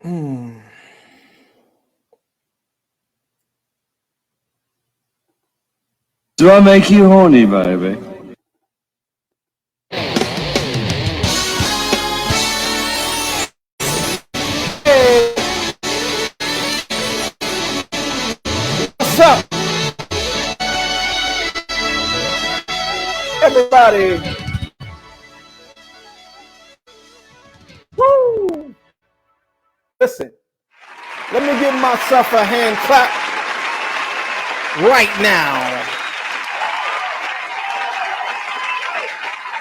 Mm. Do I make you horny, baby? Hey, what's up, everybody? Woo! Listen, let me give myself a hand clap right now.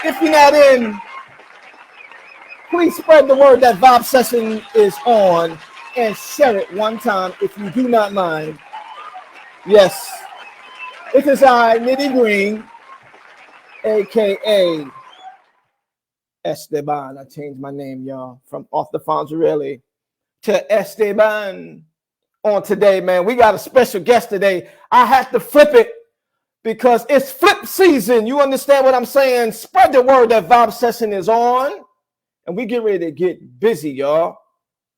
If you're not in, please spread the word that Vibe Session is on and share it one time if you do not mind. Yes, it is I, Nitty Green, aka Esteban. I changed my name, y'all, from Off the Fonzarelli to Esteban. On today, man, we got a special guest today. I had to flip it because it's flip season. You understand what I'm saying? Spread the word that Vibe Session is on, and we get ready to get busy, y'all.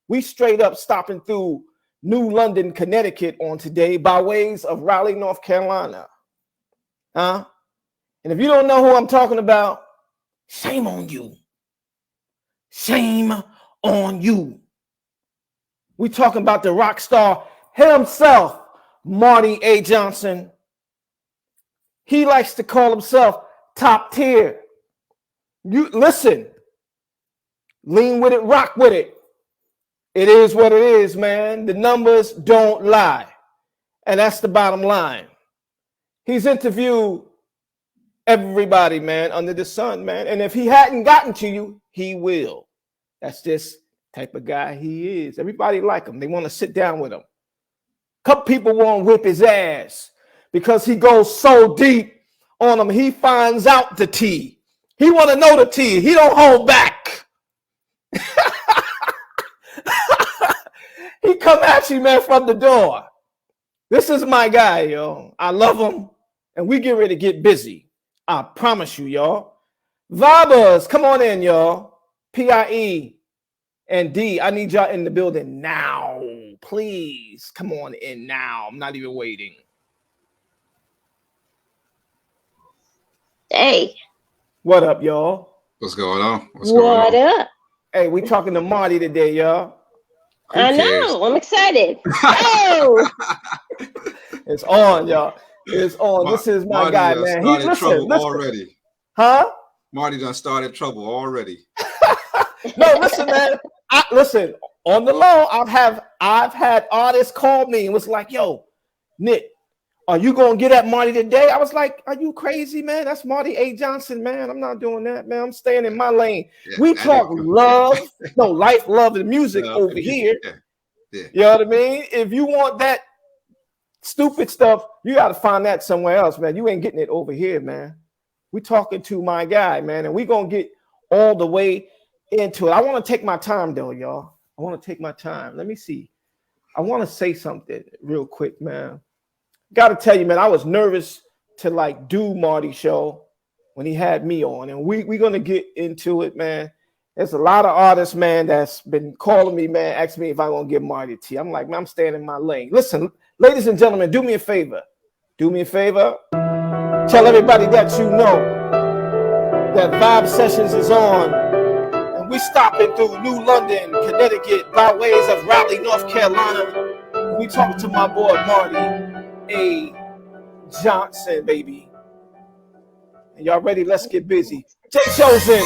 We straight up stopping through New London, Connecticut on today by ways of Raleigh, North Carolina. And if you don't know who I'm talking about, shame on you. Shame on you. We talking about the rock star himself, Marty A. Johnson. He likes to call himself top tier. You listen, lean with it, rock with it. It is what it is, man. The numbers don't lie. And that's the bottom line. He's interviewed everybody, man, under the sun, man. And if he hadn't gotten to you, he will. That's just type of guy he is. Everybody like him. They want to sit down with him. Couple people want to whip his ass because he goes so deep on them. He finds out the tea. He want to know the tea. He don't hold back. He come at you, man, from the door. This is my guy, yo. I love him, and we get ready to get busy. I promise you, y'all. Vibers, come on in, y'all. PIE and D, I need y'all in the building now. Please, come on in now. I'm not even waiting. Hey. What up, y'all? What's going on? What up? Hey, we talking to Marty today, y'all. I know. I'm excited. Oh, it's on, y'all. It's on. This is my guy, man. He listen. Already. Huh? Marty done started trouble already. No, listen, man. Listen, on the low, I've had artists call me and was like, yo, Nick, are you gonna get at Marty today? I was like, are you crazy, man? That's Marty A. Johnson, man. I'm not doing that, man. I'm staying in my lane. Yeah, we talk love, no, life, love, and music over here. Yeah. You know what I mean? If you want that stupid stuff, you got to find that somewhere else, man. You ain't getting it over here, man. We talking to my guy, man, and we gonna get all the way into it. I want to take my time, though, y'all. I want to take my time. Let me see. I want to say something real quick, man. Got to tell you, man, I was nervous to like do Marty's show when he had me on, and we're gonna get into it, man. There's a lot of artists, man, that's been calling me, man, asking me if I'm gonna give Marty tea. I'm like, man, I'm staying in my lane. Listen, ladies and gentlemen, do me a favor. Do me a favor. Tell everybody that you know that Vibe Sessions is on, and we stopping through New London, Connecticut, by ways of Raleigh, North Carolina. We talking to my boy Marty A. Johnson, baby. And y'all ready? Let's get busy. Jay Chosen.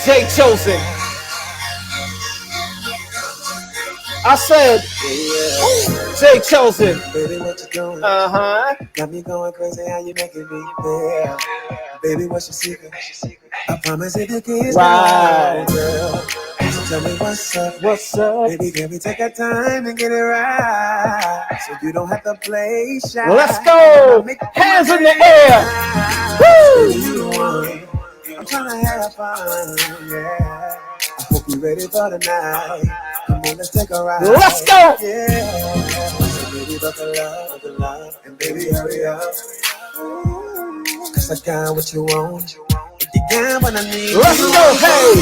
Jay Chosen. I said, Jay Chosen. Baby, what you doing? Got me going crazy. How you making me feel? Baby, what's your secret? I promise if you kiss right. Me, girl. So tell me what's up. What's up? Baby, can we take our time and get it right? So you don't have to play shy. Let's go. Hands in the air. Woo! I'm trying to have fun, yeah. I hope you're ready for the night. Come on, let's take a ride. Let's go. Yeah. So baby, buckle up, and baby, hurry up. Cause I got what you want. You got what I need. Let's go, hey.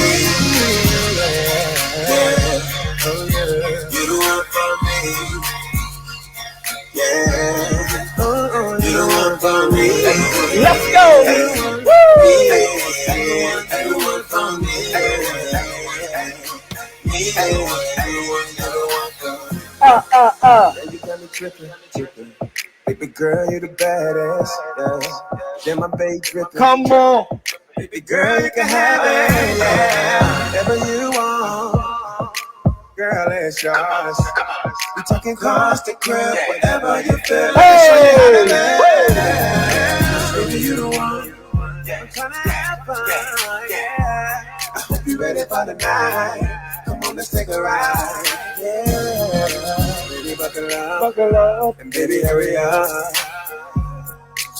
for me. Let's go. Everyone for me. You got me tripping. Baby girl, you the baddest. Yeah, my baby dripping. Come on. Baby girl, you can have it. Yeah, whatever you want. Girl, it's yours. We talking cars to crib, whatever you feel. Hey. Baby, you the one. I'm trying to have fun. Yeah. I hope you're ready for the night. Come on, let's take a ride. Yeah. Baby, buckle up. And baby, hurry up.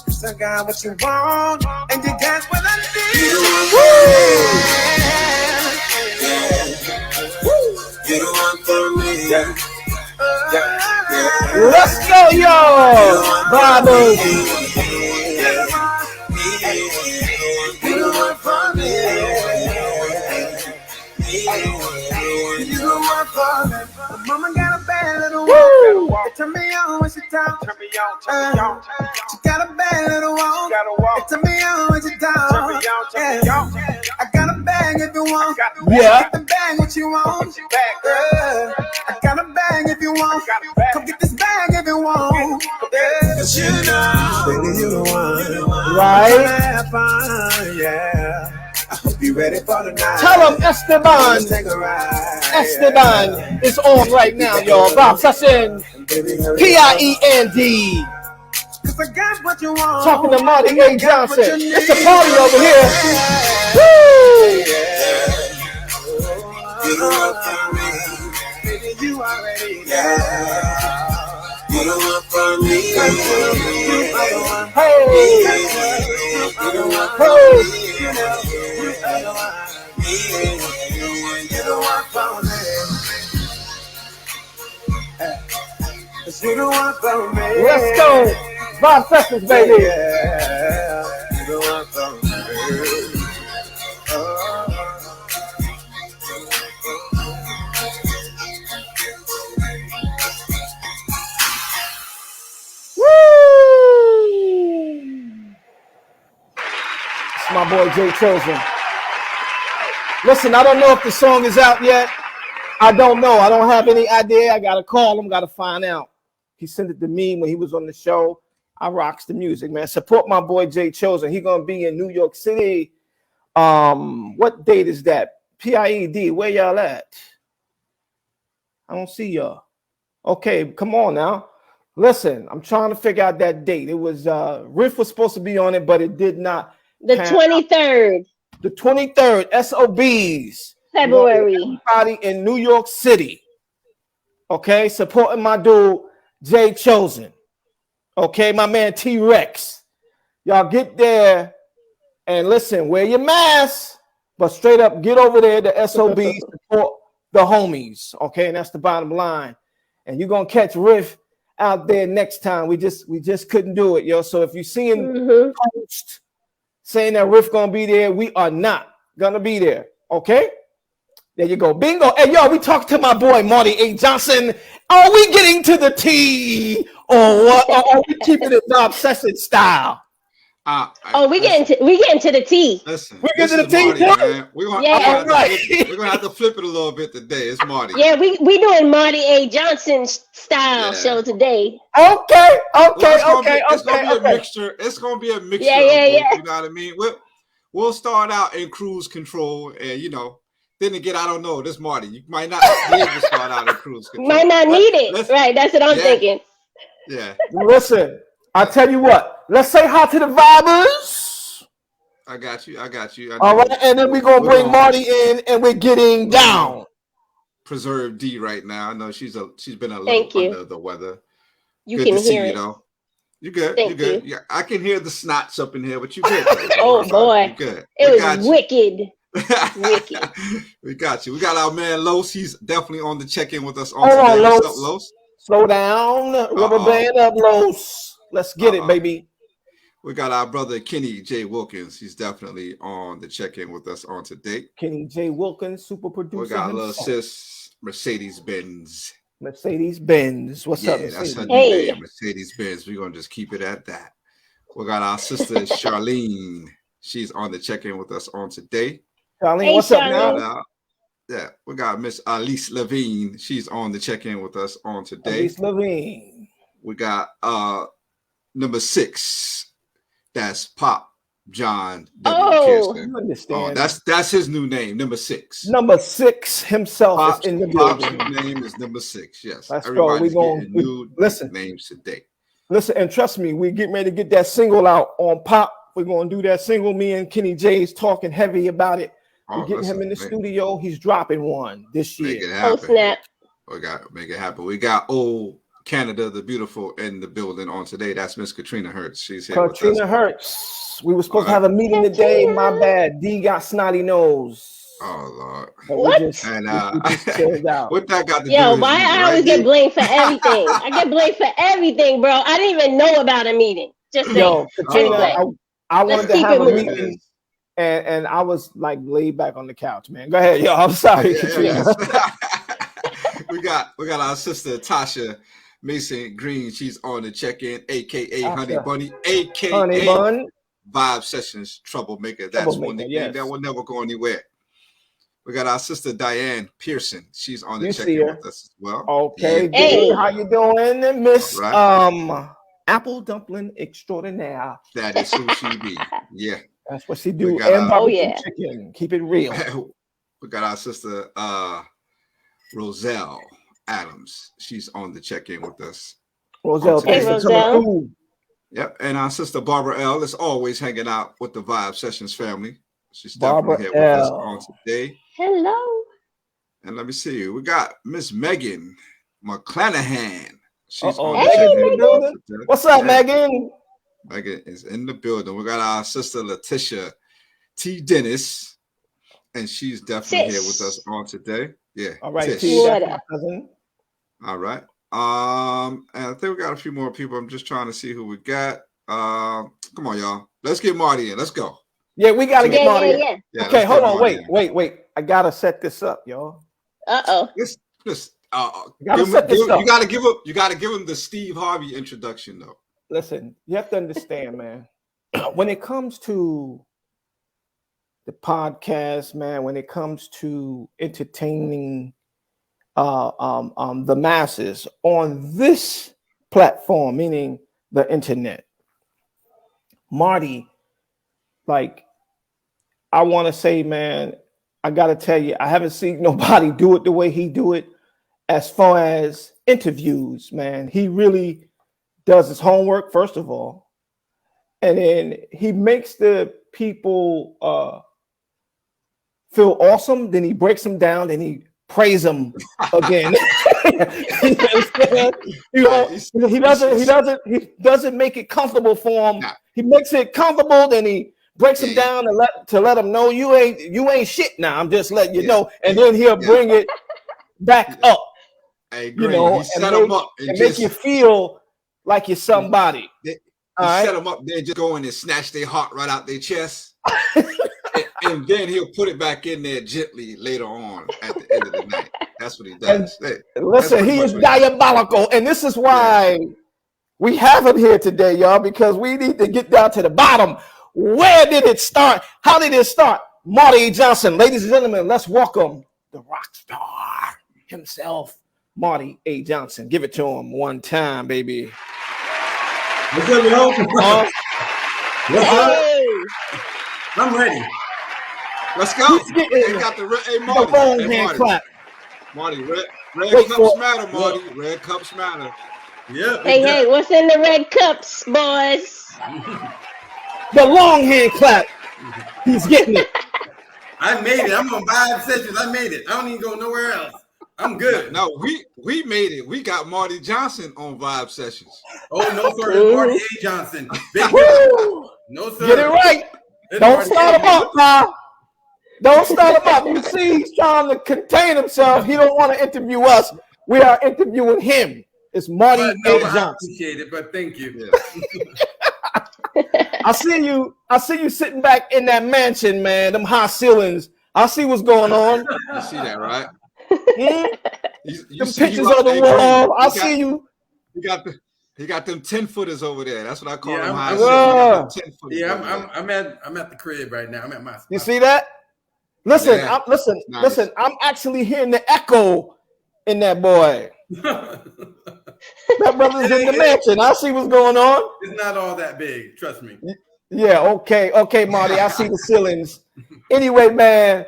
Cause I got what you want, and you got what I need. You the one for me. Let's go, y'all. Brothers. You the one for me. You the one for me. Mama got a bad little walk. Turn me on when she talk. She got a bad little walk. Turn me on when she talk. I got a bag if you want. Yeah. Get the bag what you want. I got a bag if you want. Come get this bag if you want. Cause you know, baby, you the one. Right. Have fun, yeah. I hope you ready for the night. Tell them Esteban. Let's take a ride. Esteban is on right now, y'all. Bob Session. P-I-E-N-D. Cause I got what you want. Talking to Marty A. Johnson. It's a party over here. You the one for me. Baby, you already You the one for me. Hey. You the one for Hey. me. You the one for me. Cause you the one for me. Let's go. Bob Sessions, baby. Yeah. You the one for me. It's my boy Jay Chosen. Listen, I don't know if the song is out yet. I don't know. I don't have any idea. I gotta call him, gotta find out. He sent it to me when he was on the show. I rocks the music, man. Support my boy Jay Chosen. He gonna be in New York City. What date is that? PIED, where y'all at? I don't see y'all. Okay, come on now. Listen, I'm trying to figure out that date. It was Riff was supposed to be on it, but it did not. The 23rd The 23rd, SOBs. February. Everybody in New York City. Okay, supporting my dude Jay Chosen. Okay, my man T-Rex. Y'all get there and listen, wear your mask, but straight up get over there to SOBs, support the homies. Okay, and that's the bottom line. And you're gonna catch Riff out there next time. We just couldn't do it, yo. So if you're seeing post saying that Riff gonna be there, we are not gonna be there. Okay, there you go, bingo. Hey, yo, we talked to my boy Marty A. Johnson. Are we getting to the T or what? Or are we keeping it Bob Session style? We getting to the T. Listen, We're this getting is to the Marty, T, man. We're gonna, Yeah. we're gonna have to flip it a little bit today. It's Marty. Yeah, we doing Marty A. Johnson style show today. Okay. It's gonna be a mixture. It's gonna be a mixture. Yeah. You know what I mean? We'll start out in cruise control, and then again, I don't know. This Marty, you might not be able to start out in cruise control. Might not need it. Right, that's what I'm thinking. Yeah. Listen, I tell you what. Let's say hi to the vibers. I got you. All right, and then we're gonna bring Marty in, and we're getting down. Preserve D right now. I know she's been a Thank little you. under the weather. You Good can to see hear you it. though. You good? Thank You good? you. Yeah, I can hear the snots up in here, but you good. Oh boy, You good? it We got was you. wicked. Wicked. We got you. We got our man Los. He's definitely on the check-in with us on Hold on, today. Los. What's up, Los? Slow down, rubber band up, Los. Let's get it, baby. We got our brother Kenny J. Wilkins. He's definitely on the check-in with us on today. Kenny J. Wilkins, super producer. We got a little himself. sis Mercedes Benz. Mercedes Benz. What's up, Yeah, that's Mercedes? her new Hey. name, Mercedes Benz. We're gonna just keep it at that. We got our sister Charlene. She's on the check-in with us on today. Charlene, Hey, what's up Charlene. now? Yeah, we got Miss Alice Levine. She's on the check-in with us on today. Alice Levine. We got number 6. That's Pop John W. Oh. Kirsten. You understand? That's his new name, number 6. Number 6 himself Pop's, is in the Pop's building. new name is number 6. Yes, Let's go. everybody's getting We new listen. names today. Listen, and trust me, we getting ready to get that single out on Pop. We're gonna do that single. Me and Kenny J's talking heavy about it. We're getting him in the studio. He's dropping one this Make year. it Oh, happen. snap. We got to make it happen. We got old Canada the Beautiful in the building on today. That's Miss Katrina Hertz. She's here with Katrina us. Hertz. We were supposed to All have a meeting today. My bad. D got snotty nose. Oh Lord. But What? we just, And we just chilled out. what that got to do? Yo, with why you, I right? always get blamed for everything? I get blamed for everything, bro. I didn't even know about a meeting. Just saying. Yo, Katrina, Anyway, I let's wanted to keep have it a moving. meeting, and I was like laid back on the couch, man. Go ahead, yo. I'm sorry, Katrina. we got our sister Tasha Mason Green. She's on the check-in, aka Honey Tasha. Bunny, aka Honey bun. Vibe Sessions Troublemaker. That's Troublemaker, one nickname yes. that will never go anywhere. We got our sister Diane Pearson. She's on the You see check-in her. with us as well. Okay, Yeah. Hey. good. How you doing, Miss All Apple Dumpling Extraordinaire? That is who she be. Yeah. That's what she do. We got And our- barbecue Oh, yeah. chicken. Keep it real. We got our sister Roselle Adams. She's on the check-in with us. Roselle, Hey, thanks for Roselle. coming through. Yep. And our sister Barbara L is always hanging out with the Vibe Sessions family. She's Barbara definitely here with us L. on today. Hello. And let me see. We got Miss Megan McClanahan. She's Uh-oh, on the Hey, check-in Megan. with us today. What's up, Yeah. Megan? Megan is in the building. We got our sister Letitia T. Dennis, and she's definitely here with us on today. Yeah. All right, Tish. T, that's What my up? cousin. All right. And I think we got a few more people. I'm just trying to see who we got. Come on, y'all. Let's get Marty in. Let's go. Yeah, we gotta get Yeah, Marty. yeah, yeah. Yeah, Okay, let's hold get on. Marty Wait. in. I gotta set this up, y'all. Uh-oh. Let's Gotta set this up. you gotta give him the Steve Harvey introduction though. Listen, you have to understand, man. When it comes to the podcast, man, when it comes to entertaining the masses on this platform, meaning the internet, Marty, like, I want to say, man, I got to tell you, I haven't seen nobody do it the way he do it as far as interviews, man. He really does his homework, first of all. And then he makes the people feel awesome. Then he breaks them down. Then he praise them again. You understand? You know, he doesn't make it comfortable for him. Nah. He makes it comfortable. Then he breaks them Yeah. down and to let them know you ain't shit now. I'm just letting you Yeah. know. And then he'll Yeah. bring it back up. Hey, You Green, know, he and set him up and and make just you feel like you're somebody. he All right. set them up there, just go in and snatch their heart right out their chest. and then he'll put it back in there gently later on at the end of the night. That's what he does. Hey, Listen, pretty he much is what diabolical, and this is why we have him here today, y'all, because we need to get down to the bottom. Where did it start? How did it start? Marty A. Johnson, ladies and gentlemen, let's welcome the rock star himself, Marty A. Johnson. Give it to him one time, baby. What's up, yo? Uh, What's up? Hey. I'm ready. Let's go. He's getting They got the hey the Marty. long Hey, hand Marty. clap. Marty, red Wait cups for it. matter, Marty. Red cups matter. Yeah. Hey, what's in the red cups, boys? The long hand clap. He's getting it. I made it. I'm on 5 sessions. I made it. I don't even go nowhere else. I'm good. No, we made it. We got Marty Johnson on Vibe Sessions. Oh, no, sir. It's Marty A. Johnson. Big Woo! no, sir. Get it right. It's Don't Marty start A. him up, pal. Don't start him up. You see, he's trying to contain himself. He don't want to interview us. We are interviewing him. It's Marty But A. no, I Johnson. appreciate it, but thank you. Yeah. I see you sitting back in that mansion, man. Them high ceilings. I see what's going on. You see that, right? Hmm? You Them see pictures you on the hey, wall. Green, I see you. You got the He got them 10-footers over there. That's what I call Yeah, them. I'm- High I'm- school. He got them 10-footers Yeah, over there. I'm at the crib right now. I'm at my spot. You see that? Listen, Yeah. listen, Nice. listen. I'm actually hearing the echo in that boy. That brother's in the mansion. I see what's going on. It's not all that big, trust me. Yeah, okay, Marty. I see the ceilings. Anyway, man,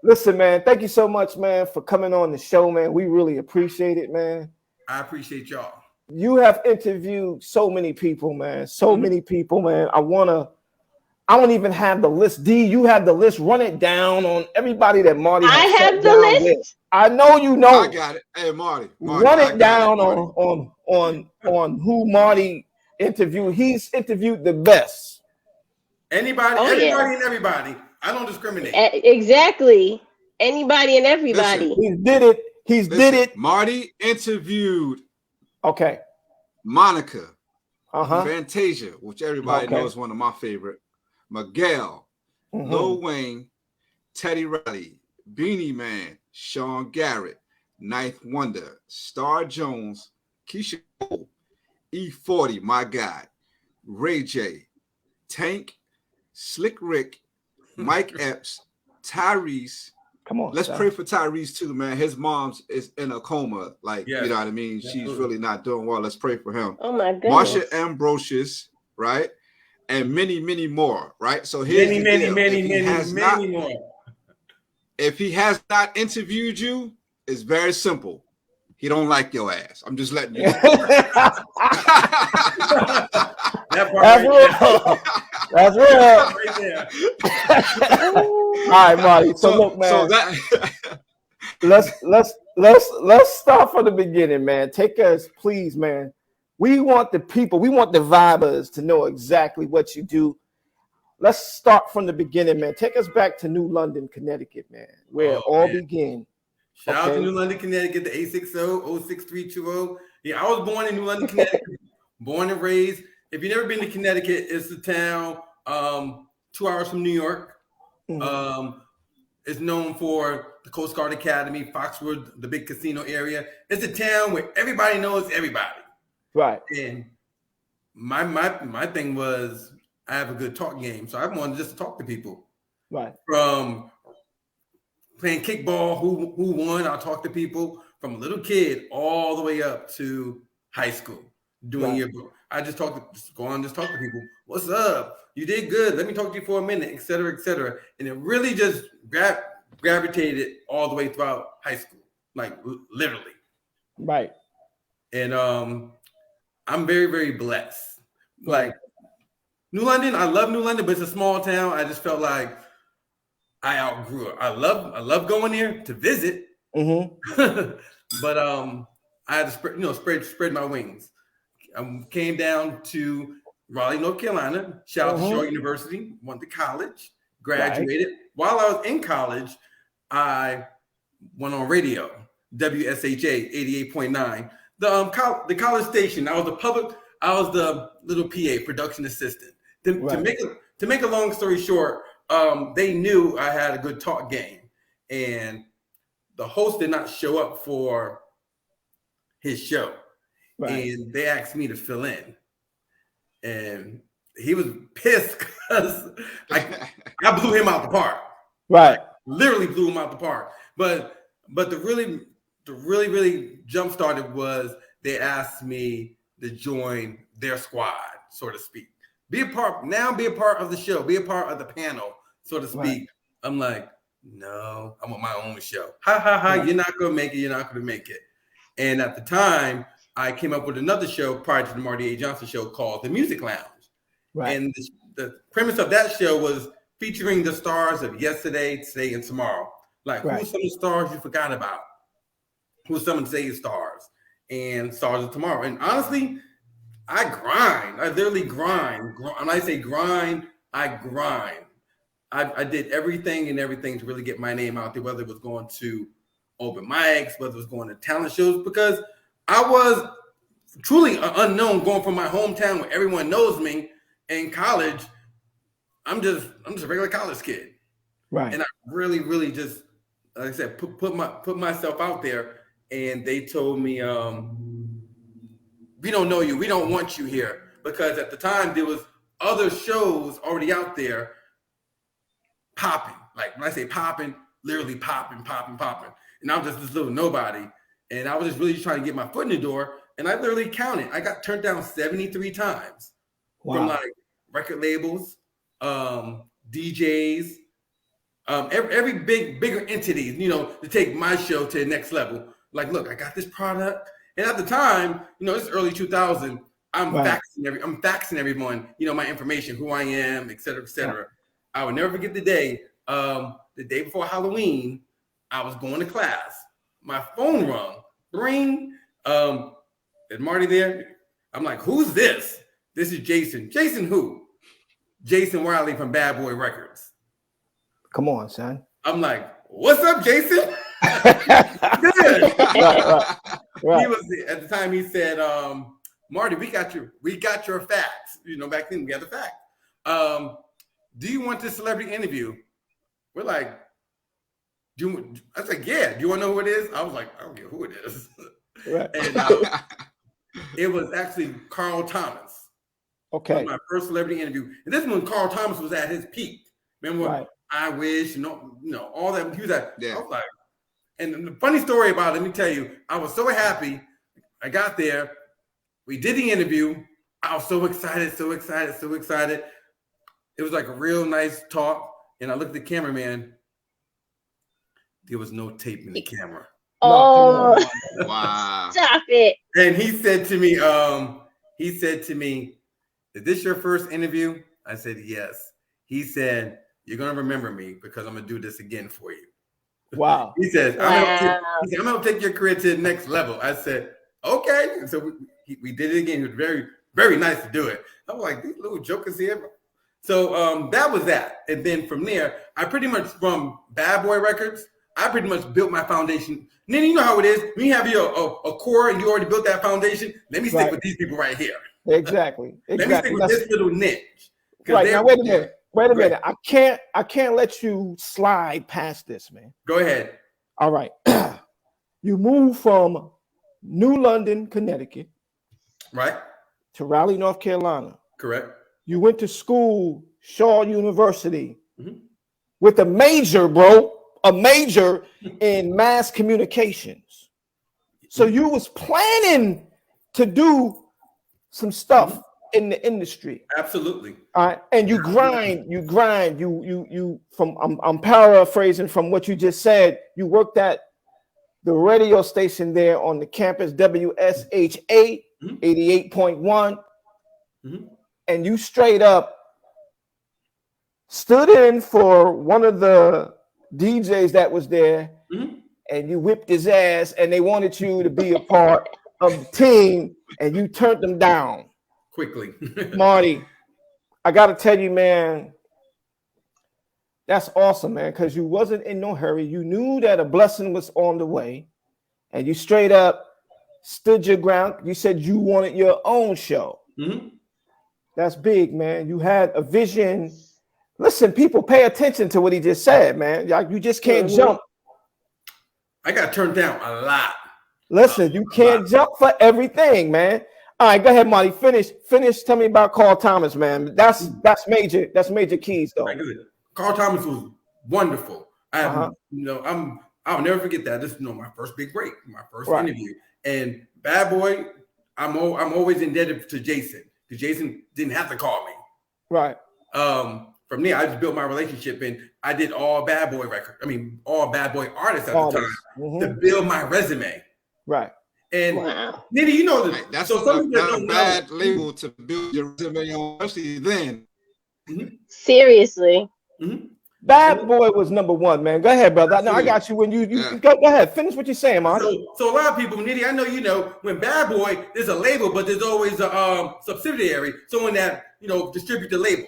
listen, man. Thank you so much, man, for coming on the show, man. We really appreciate it, man. I appreciate y'all. You have interviewed so many people, man. So many people, man. I don't even have the list. D, you have the list. Run it down on everybody that Marty has I sat have the down list. with. I know you know. I got it. Hey, Marty. Run I it got down Marty. on who Marty interviewed. He's interviewed the best. Anybody, Oh, yeah. everybody, and everybody. I don't discriminate. Exactly. Anybody and everybody. Listen. He did it. He's did it. Marty interviewed Okay. Monica, Uh-huh. Fantasia, which everybody Okay. knows is one of my favorite. Miguel, Mhm. Lil Wayne, Teddy Riley, Beanie Man, Sean Garrett, Ninth Wonder, Star Jones, Keisha Cole, E40, my guy, Ray J, Tank, Slick Rick, Mike Epps, Tyrese. Come on. Let's Sal. pray for Tyrese too, man. His mom's is in a coma. Like, Yes. you know what I mean? Yeah. She's really not doing well. Let's pray for him. Oh my goodness. Marsha Ambrosius, right? And many, many more, right? So here's Many, the many, deal. many, If he many, has many not- more. If he has not interviewed you, it's very simple. He don't like your ass. I'm just letting you know. That part That's right real. That's real. there. Right there. All right, Marty. So look, man. So that let's start from the beginning, man. Take us, please, man. We want the people, we want the vibers to know exactly what you do. Let's start from the beginning, man. Take us back to New London, Connecticut, man, where it Oh, all man. began. Shout out Okay. to New London, Connecticut, the 860-06320. Yeah, I was born in New London, Connecticut, born and raised. If you've never been to Connecticut, it's a town 2 hours from New York. Mhm. It's known for the Coast Guard Academy, Foxwood, the big casino area. It's a town where everybody knows everybody. Right. And my thing was I have a good talk game, so I wanted just to talk to people. Right. From playing kickball, who won, I'll talk to people from a little kid all the way up to high school doing Right. yearbook. I just talk to people. What's up? You did good. Let me talk to you for a minute, et cetera, et cetera. And it really just gravitated all the way throughout high school, like literally. Right. And I'm very, very blessed. Like New London, I love New London, but it's a small town. I just felt like I outgrew it. I love going there to visit, Mm-hmm. but I had to spread my wings. I came down to Raleigh, North Carolina. Shout out to Shaw University. Went to college, graduated. While I was in college, I went on radio, WSHA 88.9. The college station. I was the little PA, production assistant. To make a long story short, they knew I had a good talk game, and the host did not show up for his show, and they asked me to fill in, and he was pissed because I blew him out the park. Right. Literally blew him out the park. But the really jump started was they asked me to join their squad, so to speak. Be a part of the show, be a part of the panel, so to speak. Right. I'm like, no, I want my own show. Ha ha ha, you're not gonna make it. And at the time, I came up with another show prior to the Marty A. Johnson show called The Music Lounge. Right. And the premise of that show was featuring the stars of yesterday, today, and tomorrow. Like, who's some of the stars you forgot about? Who's some of today's stars and stars of tomorrow? And honestly, I grind. I literally grind. When I say grind, I grind. I did everything to really get my name out there, whether it was going to open mics, whether it was going to talent shows, because I was truly unknown going from my hometown where everyone knows me. In college, I'm just a regular college kid. Right. And I really just, like I said, put myself out there, and they told me, we don't know you. We don't want you here. Because at the time, there was other shows already out there popping. Like when I say popping, literally popping. And I was just this little nobody. And I was just really trying to get my foot in the door. And I literally counted. I got turned down 73 times from like record labels, DJs, every bigger entities, you know, to take my show to the next level. Like, look, I got this product. And at the time, you know, it's early 2000. I'm faxing everyone, you know, my information, who I am, et cetera, et cetera. Yeah. I will never forget the day before Halloween, I was going to class. My phone rung. Ring. Is Marty there? I'm like, who's this? This is Jason. Jason who? Jason Wiley from Bad Boy Records. Come on, son. I'm like, what's up, Jason? Good. Right. He was at the time. He said, Marty, we got your facts. You know, back then we had the fact. Do you want this celebrity interview? We're like, I was like, yeah. Do you want to know who it is? I was like, I don't care who it is. Right. And it was actually Carl Thomas. Okay. My first celebrity interview. And this is when Carl Thomas was at his peak. Remember when I Wish, you know, all that. He was at, I was like, and the funny story about it, let me tell you, I was so happy. I got there. We did the interview. I was so excited. It was like a real nice talk. And I looked at the cameraman. There was no tape in the camera. Oh, wow. Stop it. And he said to me, is this your first interview? I said, yes. He said, you're going to remember me because I'm going to do this again for you. Wow. He says, I'm going to take your career to the next level. I said, okay. And so we did it again. It was very, very nice to do it. I was like, these little jokers here. So that was that. And then from there, I pretty much, from Bad Boy Records, I pretty much built my foundation. And then you know how it is. When you have your a core and you already built that foundation, let me stick with these people right here. Exactly. Let me stick with this little niche. Right now, wait a minute. I can't let you slide past this, man. Go ahead. All right. You moved from New London, Connecticut, right, to Raleigh, North Carolina. Correct. You went to school, Shaw University, with a major, bro. A major in mass communications. So you was planning to do some stuff in the industry. Absolutely. All right. And you grind, I'm paraphrasing from what you just said. You worked at the radio station there on the campus, WSHA 88.1. And you straight up stood in for one of the DJs that was there, and you whipped his ass, and they wanted you to be a part of the team, and you turned them down quickly. Marty, I gotta tell you, man, that's awesome, man, because you wasn't in no hurry. You knew that a blessing was on the way, and you straight up stood your ground. You said you wanted your own show. That's big, man. You had a vision. Listen, people, pay attention to what he just said, man. You just can't jump. I got turned down a lot. Listen, you can't jump for everything, man. All right, go ahead, Marty. Finish. Tell me about Carl Thomas, man. That's major. That's major keys, though. Carl Thomas was wonderful. I'll never forget that. This is my first big break, my first interview. And Bad Boy, I'm always indebted to Jason because Jason didn't have to call me. Right. From there, I just built my relationship, and I did all Bad Boy all Bad Boy artists at the time to build my resume. Right. And Nitty, you know that's so not a bad label to build your resume on, especially then. Seriously. Bad Boy was number one, man. Go ahead, brother. No, I got you. When you go ahead, finish what you're saying, man. So a lot of people, Nitty, I know you know when Bad Boy, there's a label, but there's always a subsidiary, someone that distribute the label.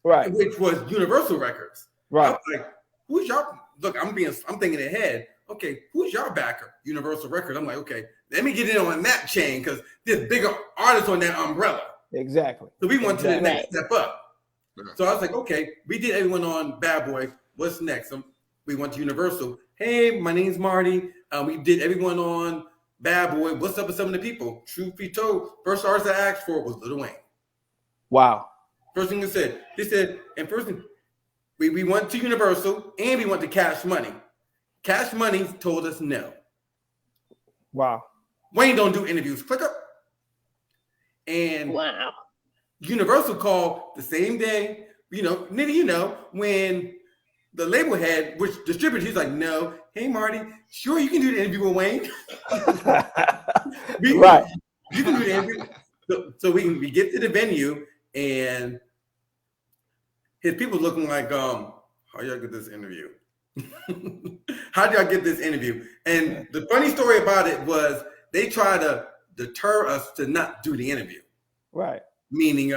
Right, which was Universal Records. Right. I was like, who's y'all? Look, I'm thinking ahead. Okay, who's y'all backer? Universal Records. I'm like, okay, let me get in on that chain because there's bigger artists on that umbrella. Exactly. So we went to the next step up. So I was like, okay, we did everyone on Bad Boy. What's next? We went to Universal. Hey, my name's Marty. We did everyone on Bad Boy, what's up with some of the people? Truth be told, first artist I asked for was Lil Wayne. Wow. First thing they said, and first thing, we went to Universal and we went to Cash Money. Cash Money told us no. Wow. Wayne don't do interviews. Click up. And Wow. Universal called the same day, Nitty, when the label head, which distributed, he's like, no, hey, Marty, sure, you can do the interview with Wayne. Right. You can do the interview. So we get to the venue, and his people looking like, how y'all get this interview? How do y'all get this interview? And the funny story about it was they tried to deter us to not do the interview. Right. Meaning,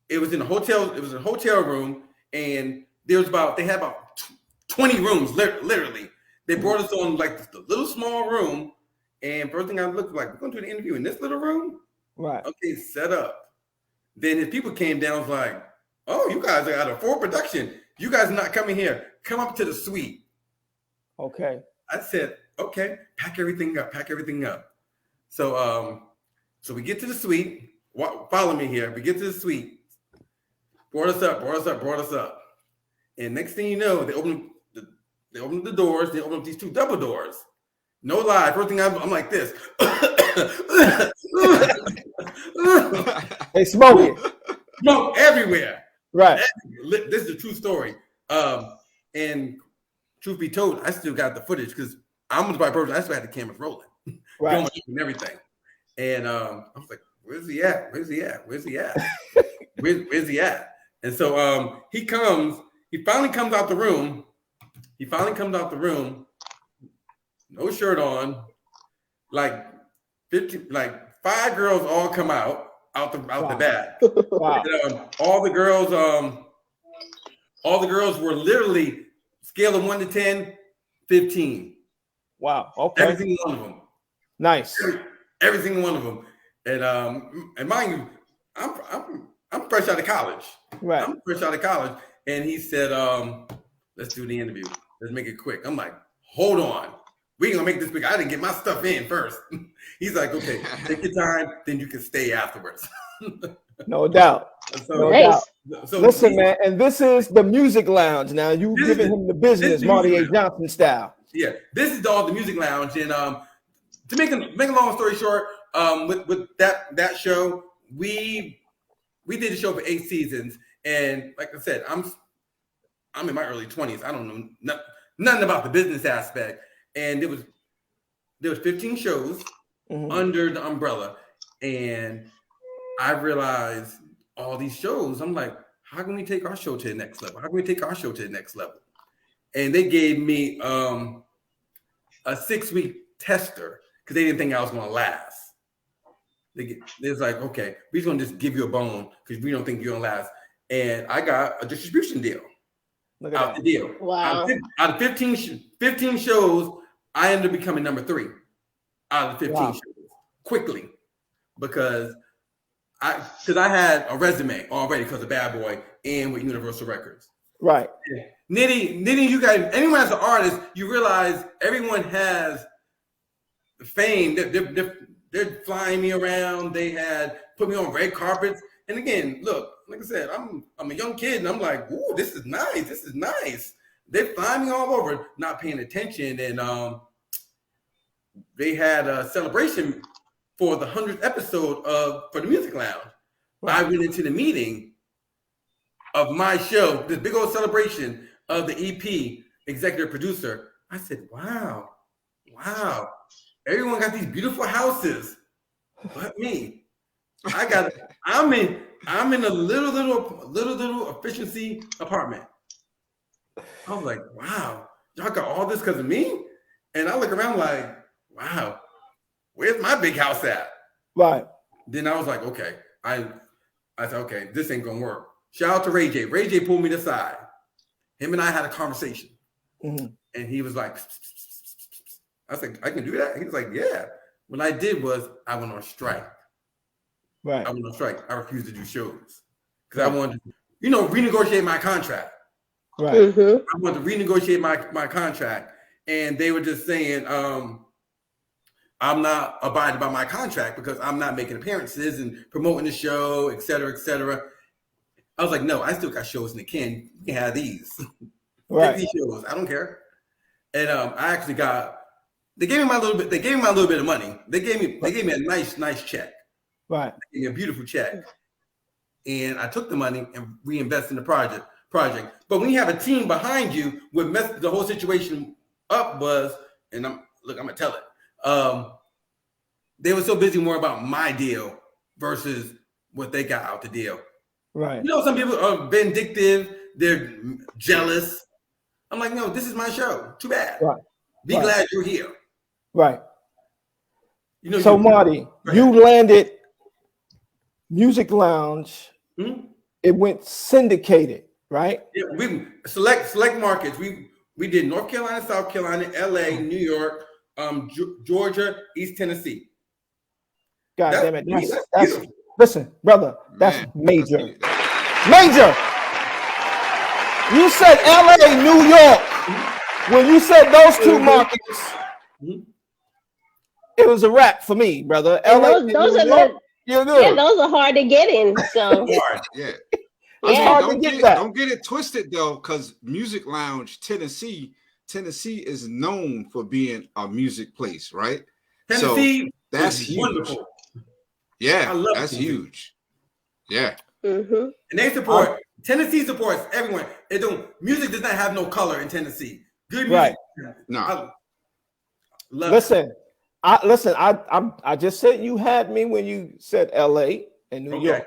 it was in a hotel. It was a hotel room, and they had about 20 rooms. Literally, they brought us on like the little small room. And first thing I looked like, we're gonna do the interview in this little room. Right. Okay, set up. Then his people came down. Was like, oh, you guys are out of full production. You guys are not coming here. Come up to the suite. Okay. I said, okay, pack everything up. So we get to the suite. Follow me here. We get to the suite. Brought us up. And next thing you know, they open the doors. They open up these two double doors. No lie. First thing I'm like this. They smoke it. Smoke everywhere. Right. This is a true story. And truth be told, I still got the footage because I'm the right person. I still had the cameras rolling, Right. going and everything. And I was like, "Where's he at? Where's he at?" And so he finally comes out the room. No shirt on. Like 5 girls all come out the back. Wow. And, all the girls were literally scale of 1 to 10, 15. Wow. Okay. Every single one of them. Nice. Every single one of them. And mind you, I'm fresh out of college. Right. And he said, let's do the interview. Let's make it quick. I'm like, hold on. We're gonna make this quick. I didn't get my stuff in first. He's like, okay, take your time, then you can stay afterwards. No doubt. So, No Nice. doubt. so Listen, man, and this is the Music Lounge. Now you This giving is- him the business, this is Marty A. Music Lounge. Johnson style. Yeah, this is all the Music Lounge, and to make a long story short, with that show, we did the show for 8 seasons, and like I said, I'm in my early 20s. I don't know nothing about the business aspect, and there was 15 shows under the umbrella, and I realized all these shows. I'm like, how can we take our show to the next level? And they gave me a 6-week tester because they didn't think I was going to last. They're like, okay, we're just going to just give you a bone because we don't think you're going to last. And I got a distribution deal. Look at Out that. the deal. Wow. Out of 15 shows, I ended up becoming number 3 out of the 15 Wow. shows quickly because I had a resume already because of Bad Boy and with Universal Records. Right. Nitty, you guys, anyone as an artist, you realize everyone has fame. They're flying me around. They had put me on red carpets. And again, look, like I said, I'm a young kid, and I'm like, ooh, this is nice. They're flying me all over, not paying attention. And they had a celebration for the 100th episode for the Music Lounge. Right. I went into the meeting of my show, this big old celebration of the EP executive producer. I said, wow, everyone got these beautiful houses, but me. I'm in a little efficiency apartment. I was like, wow, y'all got all this because of me? And I look around like, wow, where's my big house at? Right. Then I was like, okay. I said, okay, this ain't gonna work. Shout out to Ray J. Ray J pulled me to the side. Him and I had a conversation. Mhm. And he was like, I said, I can do that? He was like, yeah. What I did was I went on strike. Right. I refused to do shows. Because I wanted to, renegotiate my contract. Right. Mm-hmm. I wanted to renegotiate my contract. And they were just saying, I'm not abiding by my contract because I'm not making appearances and promoting the show, et cetera, et cetera. I was like, no, I still got shows in the can. You can have these. Right. Take these shows. I don't care. And I actually got. They gave me my little bit. They gave me my little bit of money. They gave me a nice check. Right. They gave me a beautiful check. And I took the money and reinvested in the project. But when you have a team behind you, what messed the whole situation up was, and I'm gonna tell it. They were so busy more about my deal versus what they got out the deal. Right. You know, some people are vindictive, they're jealous. I'm like, no, this is my show. Too bad. Right. Be glad you're here. Right. You know, so Marty, you landed Music Lounge. It went syndicated, right? Yeah, we select markets. We did North Carolina, South Carolina, LA, New York, Georgia, East Tennessee. God damn it. That's listen, brother, that's major. Major. You said LA, New York. When you said those two markets, it was a wrap for me, brother. LA, those are York, you're good. Yeah, those are hard to get in. So yeah. Yeah. Don't get it twisted though, because Music Lounge, Tennessee is known for being a music place, right? Tennessee, so that's huge. Wonderful. Yeah, that's huge. Yeah. Mm-hmm. And they support Tennessee supports everyone. Music does not have no color in Tennessee. Good music. Right. No. Listen, I just said you had me when you said LA and New York.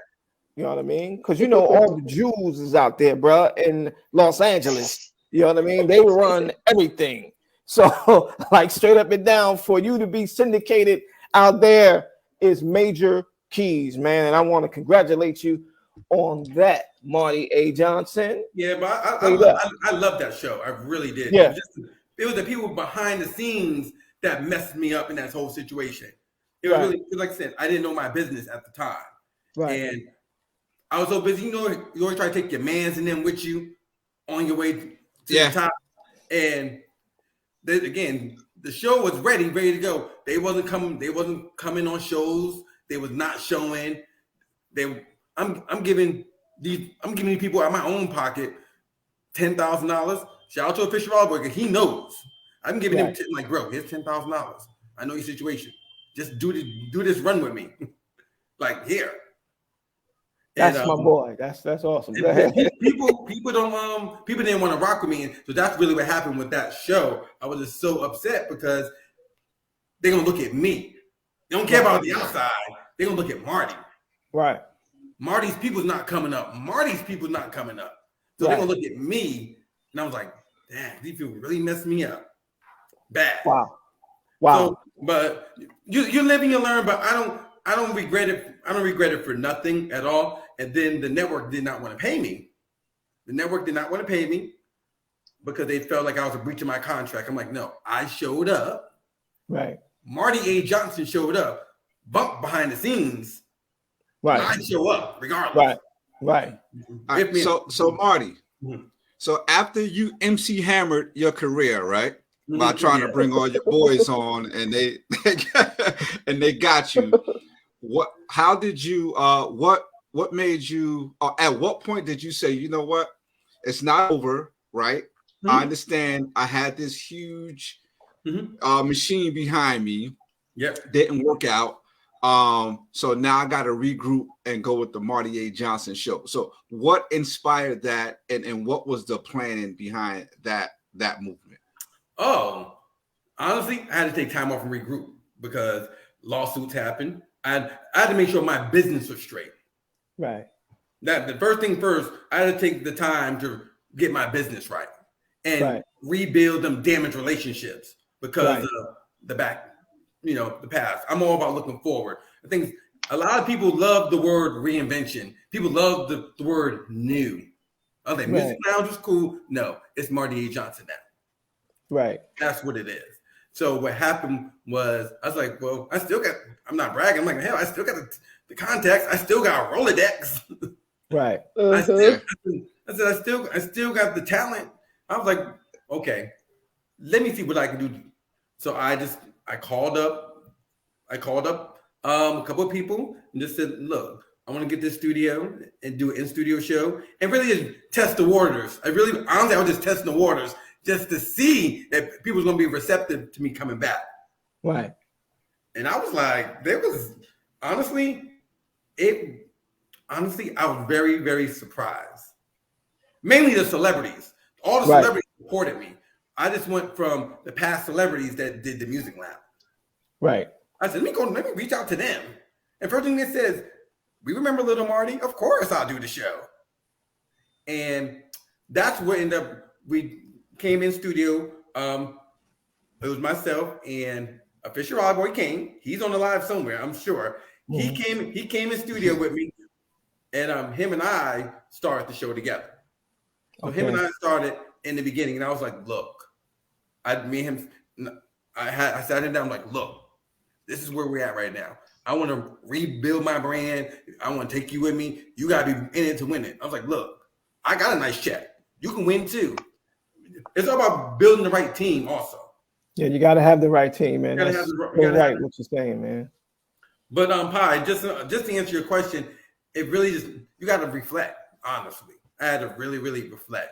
You know what I mean? Because you know all the Jews is out there, bro, in Los Angeles. You know what I mean? They will run everything. So, like straight up and down, for you to be syndicated out there is major keys, man. And I want to congratulate you on that, Marty A. Johnson. Yeah, but I love that show. I really did. Yeah. It was the people behind the scenes that messed me up in that whole situation. It was really, like I said, I didn't know my business at the time. Right. And I was so busy. You know, you always try to take your mans and them with you on your way to the top. And then again, the show was ready to go. They wasn't coming on shows. They was not showing. I'm giving these people out of my own pocket $10,000. Shout out to Fisher Allberg. He knows. I'm giving him like, bro, here's $10,000. I know your situation. Just do this run with me. Like here. That's my boy. That's awesome. Go ahead. People didn't want to rock with me, and so that's really what happened with that show. I was just so upset because they're gonna look at me. They don't care about the outside. They're gonna look at Marty. Right. Marty's people's not coming up. So they're gonna look at me, and I was like, damn, these people really messed me up. Bad. Wow. So, but you live and you learn. But I don't regret it. I don't regret it for nothing at all. And then the network did not want to pay me. Because they felt like I was a breach of my contract. I'm like, no, I showed up. Right. Marty A. Johnson showed up. Bump behind the scenes. Right. I show up regardless. Right. So Marty, so after you MC hammered your career, right? By trying to bring all your boys on, and they got you. How did you? What made you? At what point did you say, you know what? It's not over, right? I understand. I had this huge machine behind me. Yep. Didn't work out. So now I got to regroup and go with the Marty A. Johnson show. So what inspired that, and what was the planning behind that movement? Oh, honestly, I had to take time off and regroup because lawsuits happened. I had to make sure my business was straight. Right. That the first thing first, I had to take the time to get my business right and rebuild them damaged relationships because of the past. I'm all about looking forward. I think a lot of people love the word reinvention. People love the word new. I think Music Lounge was cool. No, it's Marty A. Johnson now. Right. That's what it is. So what happened was I was like, well, I'm not bragging. I'm like, hell, I still got the contacts. I still got Rolodex. Right. I said, I still got the talent. I was like, okay, let me see what I can do. So I called up I called up a couple of people and just said, look, I want to get this studio and do an in-studio show and really just test the waters. I was just testing the waters just to see that people was going to be receptive to me coming back. Right. And I was like, I was very, very surprised. Mainly the celebrities. All the celebrities supported me. I just went from the past celebrities that did the Music Lounge. Right. I said, let me reach out to them. And first thing they says, we remember Little Marty. Of course I'll do the show. And that's what ended up, we came in studio. It was myself and Fisher Boy King. He's on the live somewhere, I'm sure. Mm-hmm. He came in studio with me, and him and I started the show together. So him and I started in the beginning, and I was like, look, I sat him down, like, look, this is where we're at right now. I want to rebuild my brand. I want to take you with me. You got to be in it to win it. I was like, look, I got a nice check. You can win too. It's all about building the right team also. Yeah, you got to have the right team, man. You're right what you're saying, man. But Pi, just to answer your question, it really just, you got to reflect, honestly. I had to really, really reflect.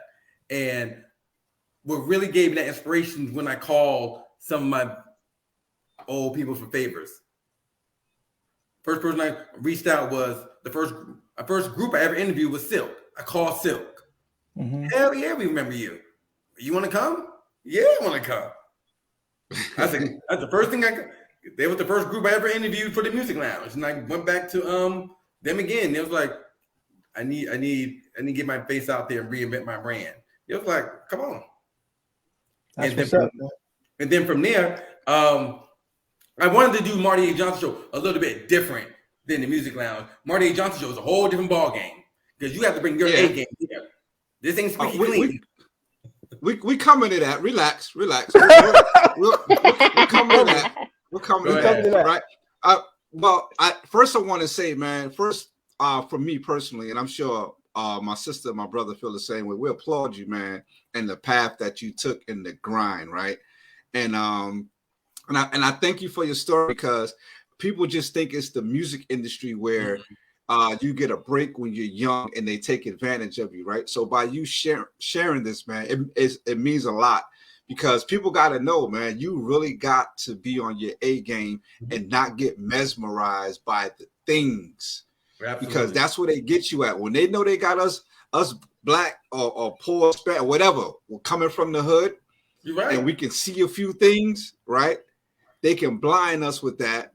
And what really gave me that inspiration when I called some of my old people for favors. First person I reached out was the first group I ever interviewed was Silk. I called Silk. Mm-hmm. Hell yeah, we remember you. You want to come? Yeah, I want to come. I said, that's the first thing they was the first group I ever interviewed for the Music Lounge. And I went back to them again. It was like, I need to get my face out there and reinvent my brand. It was like, come on. And then from there, I wanted to do Marty A. Johnson Show a little bit different than the Music Lounge. Marty A. Johnson Show is a whole different ball game because you have to bring your A game here. This ain't squeaky clean. We coming to that. Relax. We're coming to that. We're coming to that, right? Well, first I want to say, man, for me personally, and I'm sure my sister, my brother feel the same way. We applaud you, man, and the path that you took in the grind, right? And I thank you for your story because people just think it's the music industry where you get a break when you're young and they take advantage of you, right? So by you sharing this, man, it means a lot because people got to know, man, you really got to be on your A game and not get mesmerized by the things. Absolutely. Because that's where they get you at. When they know they got us black or poor, or whatever, we're coming from the hood, you're right, and we can see a few things, right? They can blind us with that.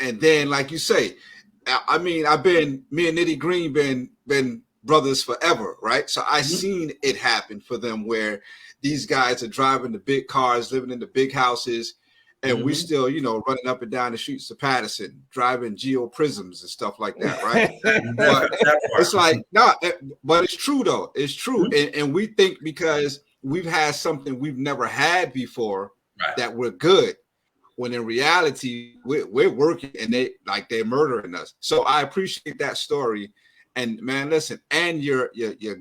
And then, like you say, I mean, me and Nitty Green been brothers forever, right? So I seen it happen for them where these guys are driving the big cars, living in the big houses, and we still, running up and down the streets of Patterson, driving Geo Prisms and stuff like that, right? But it's like, but it's true though. It's true. And we think because we've had something we've never had before that we're good. When in reality, we're working and they're murdering us. So I appreciate that story. And man, listen, and your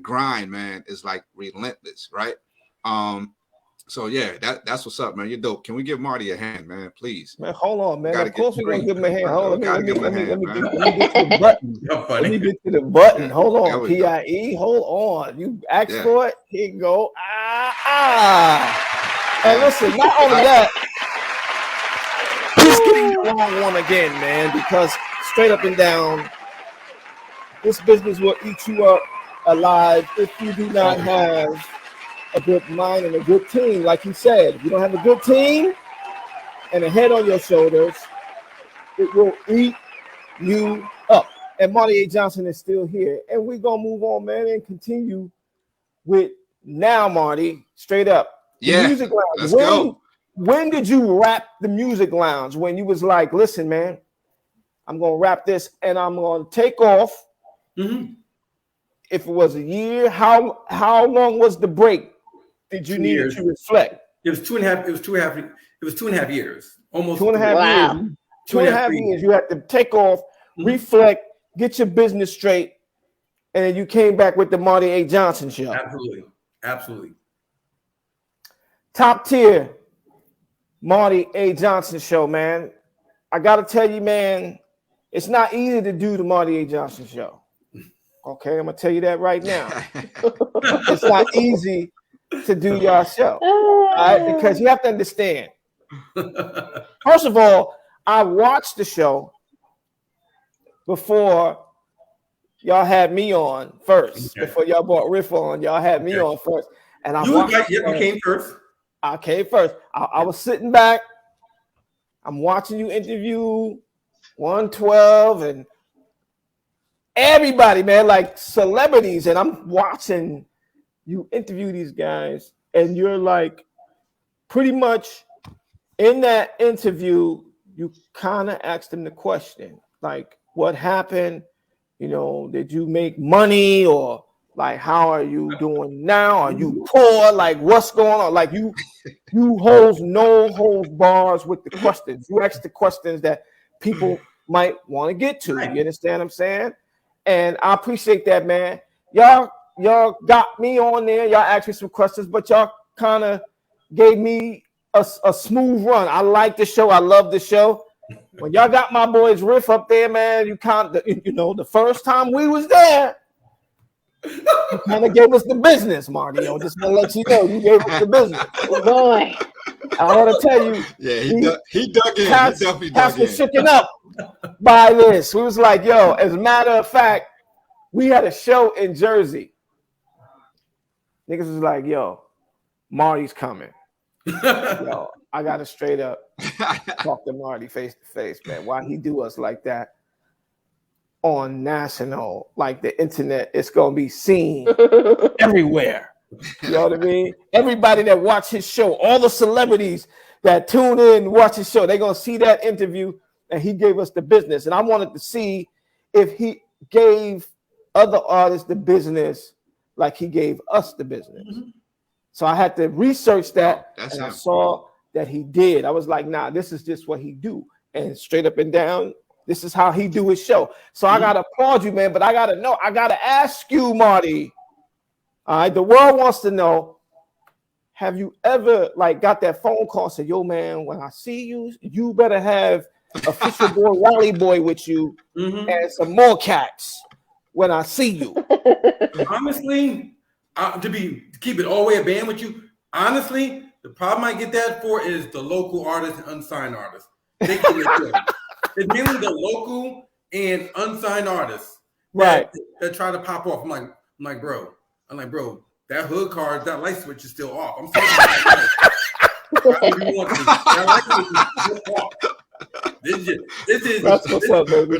grind, man, is like relentless, right? So yeah, that's what's up, man. You're dope. Can we give Marty a hand, man? Please. Man, hold on, man. Of course we're gonna give him a hand. Hold on, let me get to the button. Let me get to the button. Hold on, PIE. Hold on. You asked for it. Here you go. And listen, not only that. He's getting the wrong one again, man, because straight up and down, this business will eat you up alive if you do not have a good mind and a good team. Like you said, if you don't have a good team and a head on your shoulders, it will eat you up. And Marty A. Johnson is still here. And we're going to move on, man, and continue with now, Marty, straight up. Yeah, Music Lounge. Let's go. When did you wrap the Music Lounge? When you was like, listen, man, I'm going to wrap this and I'm going to take off. Mm-hmm. If it was a year, how long was the break? Did you need to reflect? It was 2.5. It was 2.5 years. Almost 2.5 years. 2.5 years. You had to take off, reflect, get your business straight, and then you came back with the Marty A. Johnson Show. Absolutely. Top tier Marty A. Johnson Show, man. I gotta tell you, man, it's not easy to do the Marty A. Johnson show. Okay, I'm gonna tell you that right now. It's not easy to do your show, all right? Because you have to understand. First of all, I watched the show before y'all had me on first. Okay. Before y'all brought Riff on, y'all had me on first, and I you came first. I came first. I was sitting back. I'm watching you interview 112 and everybody, man, like celebrities, and I'm watching you interview these guys, and you're like, pretty much in that interview, you kind of asked them the question, like, what happened? You know, did you make money, or like, how are you doing now? Are you poor? Like, what's going on? Like, you hold no holds bars with the questions. You ask the questions that people might want to get to. You understand what I'm saying? And I appreciate that, man. Y'all got me on there. Y'all asked me some questions, but y'all kind of gave me a smooth run. I like the show. I love the show. When y'all got my boys Riff up there, man, the first time we was there, you kind of gave us the business, Marty. Just want to let you know, you gave us the business. Oh boy, I want to tell you. Yeah, he dug in. He definitely dug in. Was shaken up by this. We was like, yo, as a matter of fact, we had a show in Jersey. Niggas was like, yo, Marty's coming. Yo, I got to straight up talk to Marty face to face, man. Why he do us like that on national, like the internet? It's going to be seen everywhere. You know what I mean? Everybody that watch his show, all the celebrities that tune in, watch his show, they're going to see that interview, and he gave us the business. And I wanted to see if he gave other artists the business like he gave us the business. Mm-hmm. So I had to research that, and I saw that he did. I was like, nah, this is just what he do. And straight up and down, this is how he do his show. So I got to applaud you, man, but I got to ask you, Marty. All right, the world wants to know, have you ever got that phone call and said, yo, man, when I see you, you better have Official Boy Wally Boy with you and some more cats when I see you? Honestly, to keep it all the way a band with you, honestly, the problem I get that for is the local artists and unsigned artists. They get it. It's mainly the local and unsigned artists that try to pop off. I'm like, bro, that hood card, that light switch is still off. I'm sorry. That light switch is still off. This is that's what's up, baby.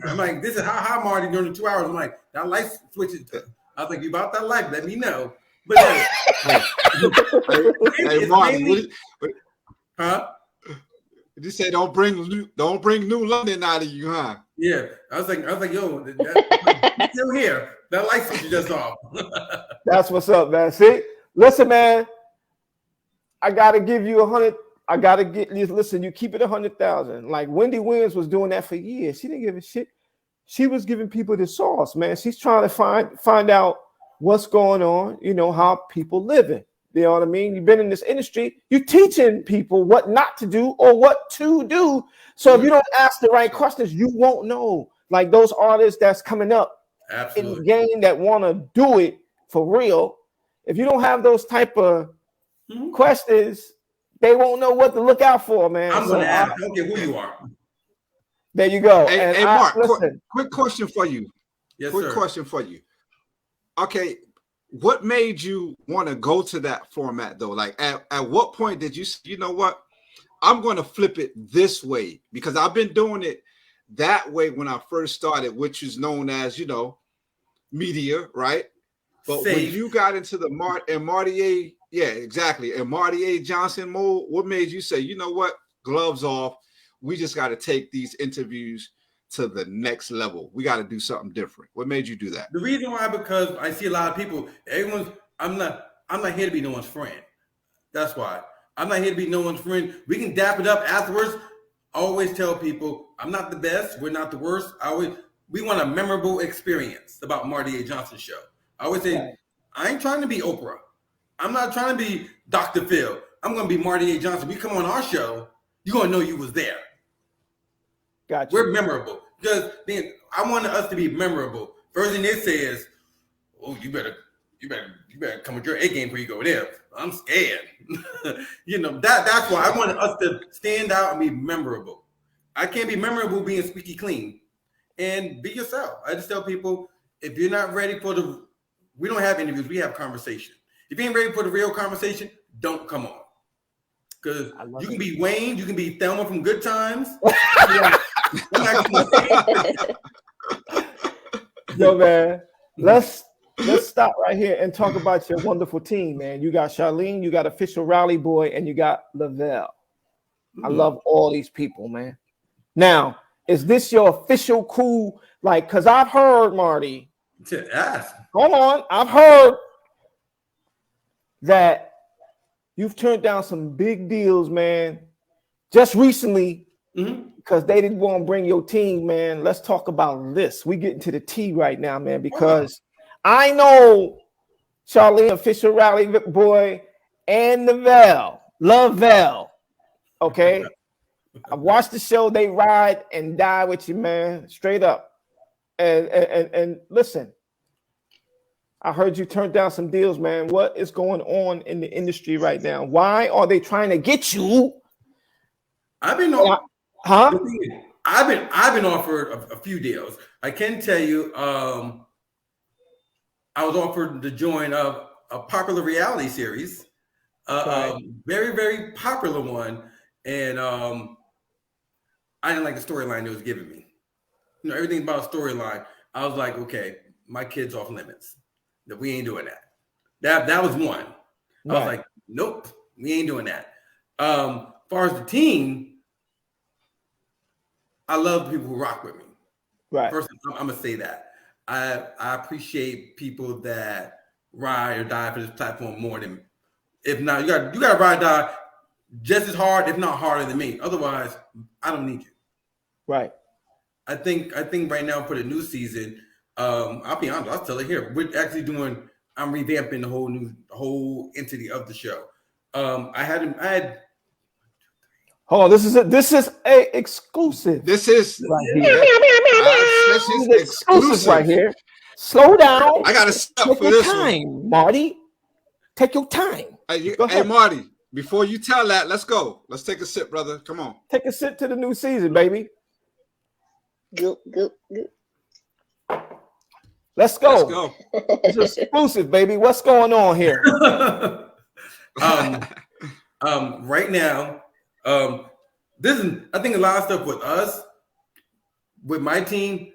I'm like, this is how Marty during the 2 hours. I'm like, that light switch is. I was like, you about that life? Let me know. But hey, Marty, huh? You say don't bring New London out of you, huh? Yeah, I was like, yo, that, still here. That light switch is just off. That's what's up, man. See, listen, man. I gotta give you 100. I gotta listen. You keep it 100,000. Like Wendy Williams was doing that for years. She didn't give a shit. She was giving people the sauce, man. She's trying to find out what's going on. You know how people living. You know what I mean? You've been in this industry. You're teaching people what not to do or what to do. So if you don't ask the right questions, you won't know. Like those artists that's coming up in the game that want to do it for real. If you don't have those type of questions, they won't know what to look out for, man. I'm going to ask. I don't care who you are. There you go. Hey, Mark, quick question for you. Yes, quick question for you. Okay, what made you want to go to that format though? Like at what point did you know what? I'm going to flip it this way, because I've been doing it that way when I first started, which is known as, media, right? But when you got into the Marty A, yeah, exactly, and Marty A. Johnson mode, what made you say, you know what, gloves off, we just got to take these interviews to the next level. We got to do something different. What made you do that? The reason why, because I see a lot of people, I'm not here to be no one's friend. That's why. I'm not here to be no one's friend. We can dap it up afterwards. I always tell people, I'm not the best. We're not the worst. We want a memorable experience about Marty A. Johnson show. I always say, I ain't trying to be Oprah. I'm not trying to be Dr. Phil. I'm going to be Marty A. Johnson. We come on our show, you're going to know you was there. Gotcha. We're memorable because then I wanted us to be memorable. First thing they say is, "Oh, you better come with your A game before you go there." I'm scared. That's why I wanted us to stand out and be memorable. I can't be memorable being squeaky clean. And be yourself. I just tell people, if you're not ready we don't have interviews, we have conversation. If you ain't ready for the real conversation, don't come on. Because you can be Wayne, you can be Thelma from Good Times. Yo, man, let's stop right here and talk about your wonderful team, man. You got Charlene, you got Official Rally Boy, and you got Lavelle. I love all these people, man. Now, is this your official cool? Like, because I've heard, Marty. Hold on. I've heard that you've turned down some big deals, man. Just recently, because they didn't want to bring your team, man. Let's talk about this. We getting to the tea right now, man, because I know Charlene, Official Rally Boy, and Lavelle. Okay. I watched the show. They ride and die with you, man, straight up. And listen, I heard you turned down some deals, man. What is going on in the industry right now? Why are they trying to get you? I've been offered a few deals. I can tell you, I was offered to join a popular reality series, very, very popular one, and I didn't like the storyline it was giving me. Everything about a storyline. I was like, okay, my kid's off limits. That we ain't doing that. That was one. I was like, nope, we ain't doing that. As far as the team, I love the people who rock with me. Right. First, I'm gonna say that. I appreciate people that ride or die for this platform more than, if not, you gotta ride or die just as hard, if not harder than me. Otherwise, I don't need you. Right. I think right now for the new season, I'll be honest, I'll tell it here. We're actually I'm revamping the whole entity of the show. I had Hold on, this is a exclusive. This is right here. This is exclusive right here. Slow down. I got to stop Take for your this time, one. Marty. Take your time. Hey, Marty, before you tell that, let's go. Let's take a sip, brother. Come on. Take a sip to the new season, baby. Goop, goop, goop. Let's go. Let's go. It's exclusive, baby. What's going on here? Right now, I think a lot of stuff with us, with my team,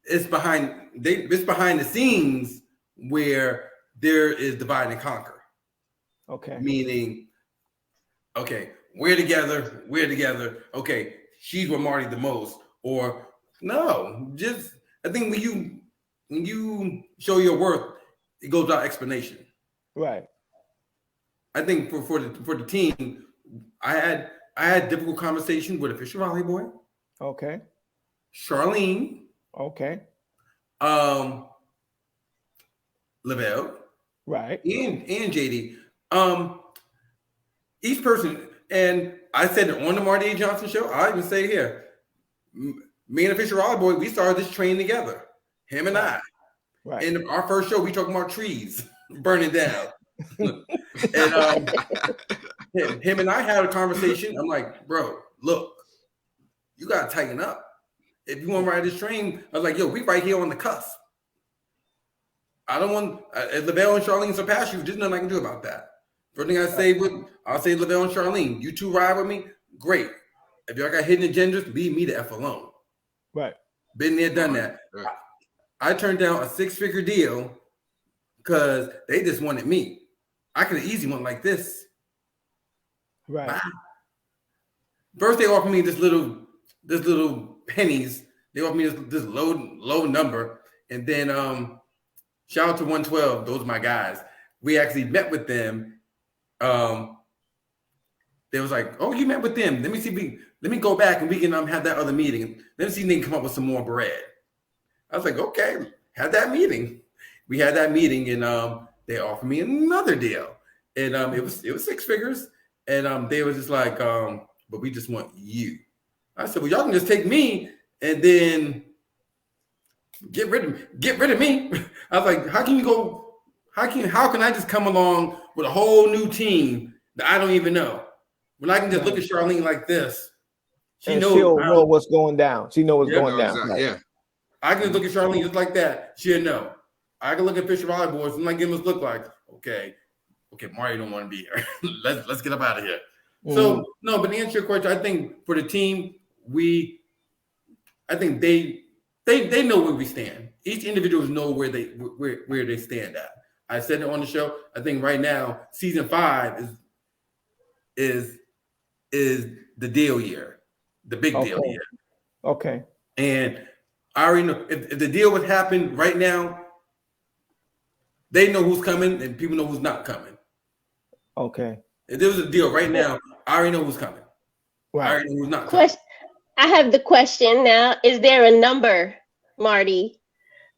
it's behind the scenes where there is divide and conquer. Okay. Meaning, okay, we're together. Okay, she's with Marty the most. Or no, just I think when you show your worth, it goes without explanation. Right. I think for the team, I had difficult conversations with Official Rally Boy. Okay. Charlene. Okay. Lavelle. Right. And JD. Each person, and I said it on the Marty A. Johnson show, I even say here, me and Official Rally Boy, we started this train together. Him and I. Right. In our first show, we talking about trees burning down. And him and I had a conversation. I'm like, bro, look, you gotta tighten up. If you want to ride this train, I was like, yo, we right here on the cusp. I don't want Lavelle and Charlene surpass you. There's nothing I can do about that. First thing I'll say Lavelle and Charlene, you two ride with me, great. If y'all got hidden agendas, leave me the F alone. Right. Been there, done that. Right. I turned down a 6-figure deal because they just wanted me. I could have easily went like this. Right. Wow. First, they offered me this little pennies. They offered me this low number, and then shout out to 112. Those are my guys. We actually met with them. They was like, "Oh, you met with them? Let me go back and we can have that other meeting. Let me see if they can come up with some more bread." I was like, "Okay, had that meeting." We had that meeting, and they offered me another deal, and it was 6 figures, and they was just like, "But we just want you." I said, "Well, y'all can just take me and then get rid of me. I was like, how can I just come along with a whole new team that I don't even know? When I can just look at Charlene like this, she'll know what's going down. She knows what's going down. Exactly. Yeah. I can look at Charlene just like that. She'll know. I can look at Fisher Raleigh boys and like give them a look like, okay, Mario don't want to be here. let's get up out of here. So no, but to answer your question, I think for the team, I think they know where we stand. Each individual know where they stand at. I said it on the show. I think right now, season 5 is the deal year, the big deal year. Okay. And I already know if the deal would happen right now, they know who's coming and people know who's not coming. Okay. If there was a deal right now, I already know who's coming. Right. I already know who's not coming. I have the question now. Is there a number, Marty,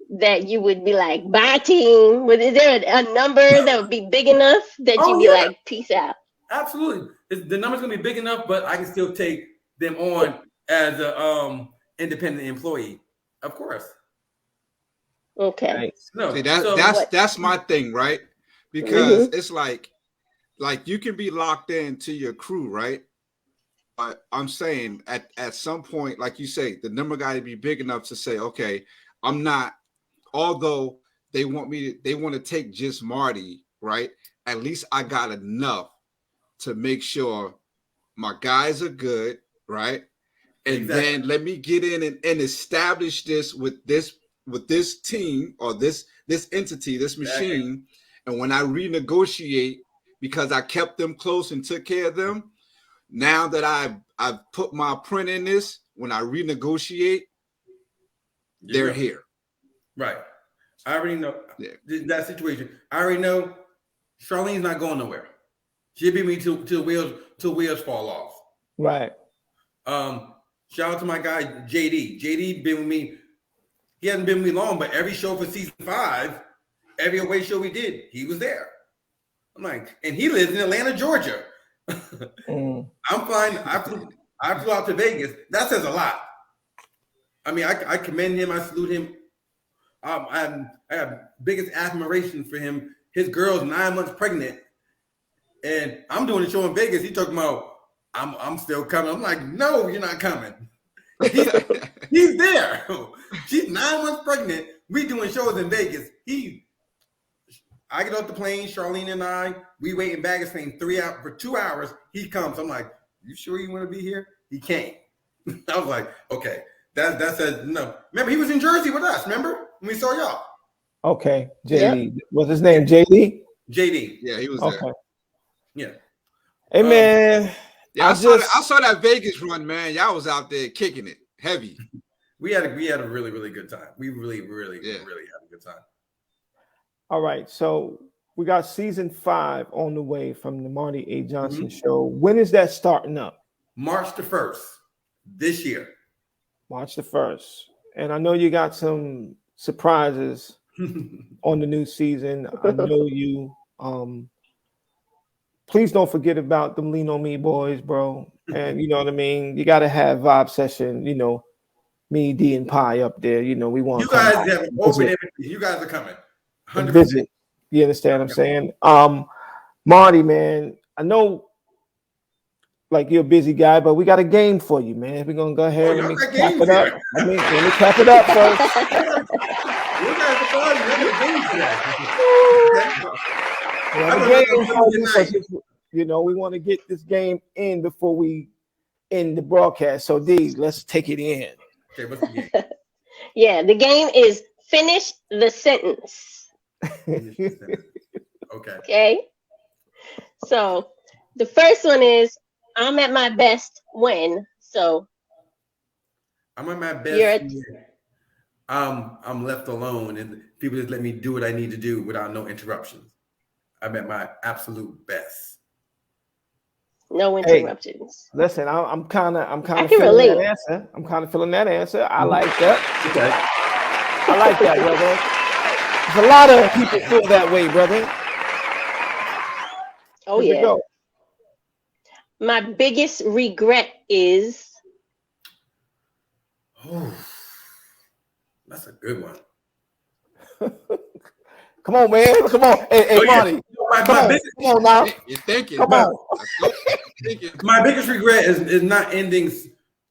that you would be like, bye team? Is there a number that would be big enough that you'd be like, peace out? Absolutely. The number's going to be big enough, but I can still take them on as a independent employee. Of course. Okay. Nice. No. See, that's my thing, right? Because it's like you can be locked into your crew, right? But I'm saying at some point, like you say, the number got to be big enough to say, okay, I'm not, although they want to take just Marty, right? At least I got enough to make sure my guys are good, right? And then let me get in and establish this with this team or this entity, this machine. And when I renegotiate, because I kept them close and took care of them, now that I've put my print in this, when I renegotiate, they're here. Right. I already know that situation. I already know Charlene's not going nowhere. She'll be me till wheels fall off. Right. Shout out to my guy JD. JD been with me. He hasn't been with me long, but every show for season 5, every away show we did, he was there. I'm like, and he lives in Atlanta, Georgia. I'm fine. I flew out to Vegas. That says a lot. I mean, I commend him. I salute him. I have biggest admiration for him. His girl's 9 months pregnant, and I'm doing a show in Vegas. He talking about I'm still coming. I'm like, no, you're not coming. He's there. She's 9 months pregnant. We doing shows in Vegas. I get off the plane, Charlene and I, we wait in baggage claim 2 hours. He comes. I'm like, you sure you want to be here? He came. I was like, okay, that's a no. Remember, he was in Jersey with us. Remember when we saw y'all? Okay, JD. Yep. What's his name? JD. JD. Yeah, he was there. Yeah. Hey man. Yeah, I saw that Vegas run, man. Y'all was out there kicking it heavy. We had a really, really good time. We really had a good time. All right, so we got season 5 on the way from the Marty A. Johnson show. When is that starting up? March the 1st this year. March the 1st. And I know you got some surprises on the new season. I know you. Please don't forget about them Lean On Me boys, bro. And you know what I mean? You got to have Vibe Session, me, D, and Pi up there. We want you guys have an open invitation. You guys are coming. 100%. Visit. You understand what I'm saying? Marty, man, I know like you're a busy guy, but we got a game for you, man. We're gonna go ahead and cap it up. Let me cap it up first. We want to get this game in before we end the broadcast. So D, let's take it in. Okay, what's the game? Yeah, the game is finish the sentence. Okay. So the first one is I'm at my best when. So I'm at my best. I'm left alone and people just let me do what I need to do without no interruptions. I'm at my absolute best. No interruptions. Hey, listen, I'm kind of feeling relate. That answer. I'm kind of feeling that answer. I like that. Okay. I like that, brother. There's a lot of people feel that way, brother. Oh, yeah. My biggest regret is. Oh, that's a good one. Come on, man. Come on. Hey, Marty. Come on now. You're thinking. Come on. My biggest regret is not ending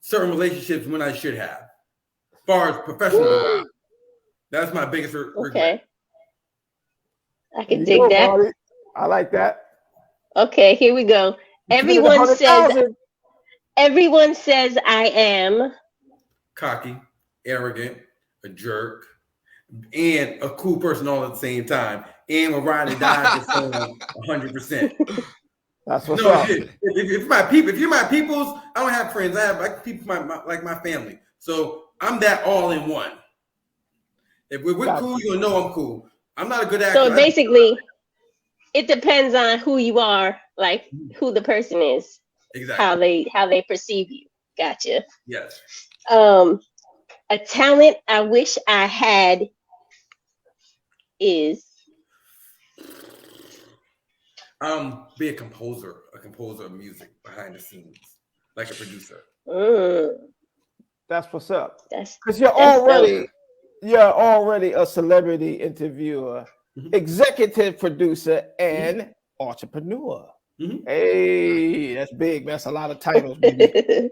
certain relationships when I should have. As far as professional, that's my biggest regret. Okay. I can dig that. Marty. I like that. Okay, here we go. Everyone says I am cocky, arrogant, a jerk, and a cool person all at the same time, and will ride and die for someone 100%. That's what's up. If you're my peoples, I don't have friends. I have like people, like my family. So I'm that all in one. If we're cool, you'll know I'm cool. I'm not a good actor. So basically, it depends on who you are, like who the person is, exactly how they perceive you. Gotcha. Yes. A talent I wish I had is be a composer of music behind the scenes, like a producer. That's what's up. Because you're already a celebrity interviewer, executive producer, and entrepreneur. Hey, that's big. That's a lot of titles, baby.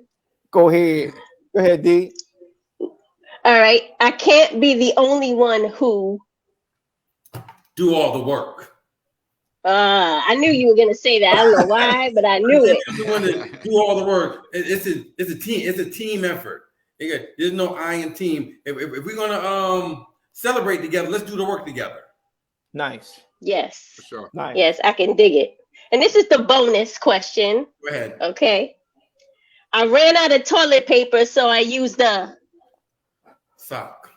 Go ahead, D. All right. I can't be the only one who do all the work. I knew you were gonna say that. I don't know why, but I knew it. The one that do all the work. It's a team. It's a team effort. There's no I in team. If we're gonna celebrate together, let's do the work together. Nice. Yes. For sure. Nice. Yes, I can dig it. And this is the bonus question. Go ahead. Okay. I ran out of toilet paper, so I used the sock.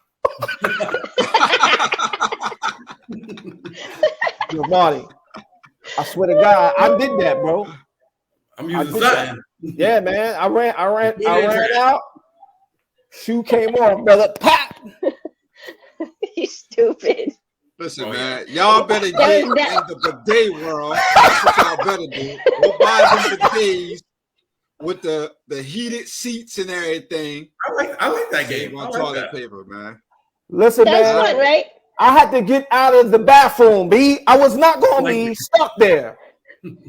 Yo, Marty, I swear to God, I did that, bro. I'm using something. Yeah, man. I ran out. Shoe came off, brother. Pop. You stupid. Listen, man, y'all better get in the bidet world. That's what y'all better do. Go buy them bidets with the heated seats and everything. I like that game. On toilet paper, man. Listen, That's man. fun, right? I had to get out of the bathroom, B. I was not going to be stuck there.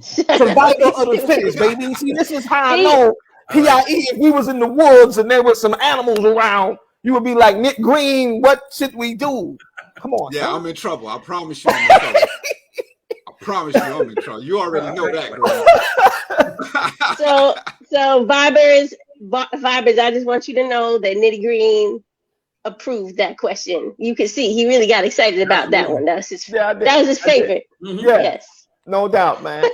Survival of the fittest, baby. See, this is how I know PIE. If we was in the woods and there was some animals around, you would be like, Nick Green, what should we do? Come on. Yeah, son. I'm in trouble. I promise you I'm in trouble. I promise you I'm in trouble. You already know that, girl. So vibers, I just want you to know that Nitty Green approved that question. You can see he really got excited about that one. That was his favorite. Yeah, yes, no doubt, man.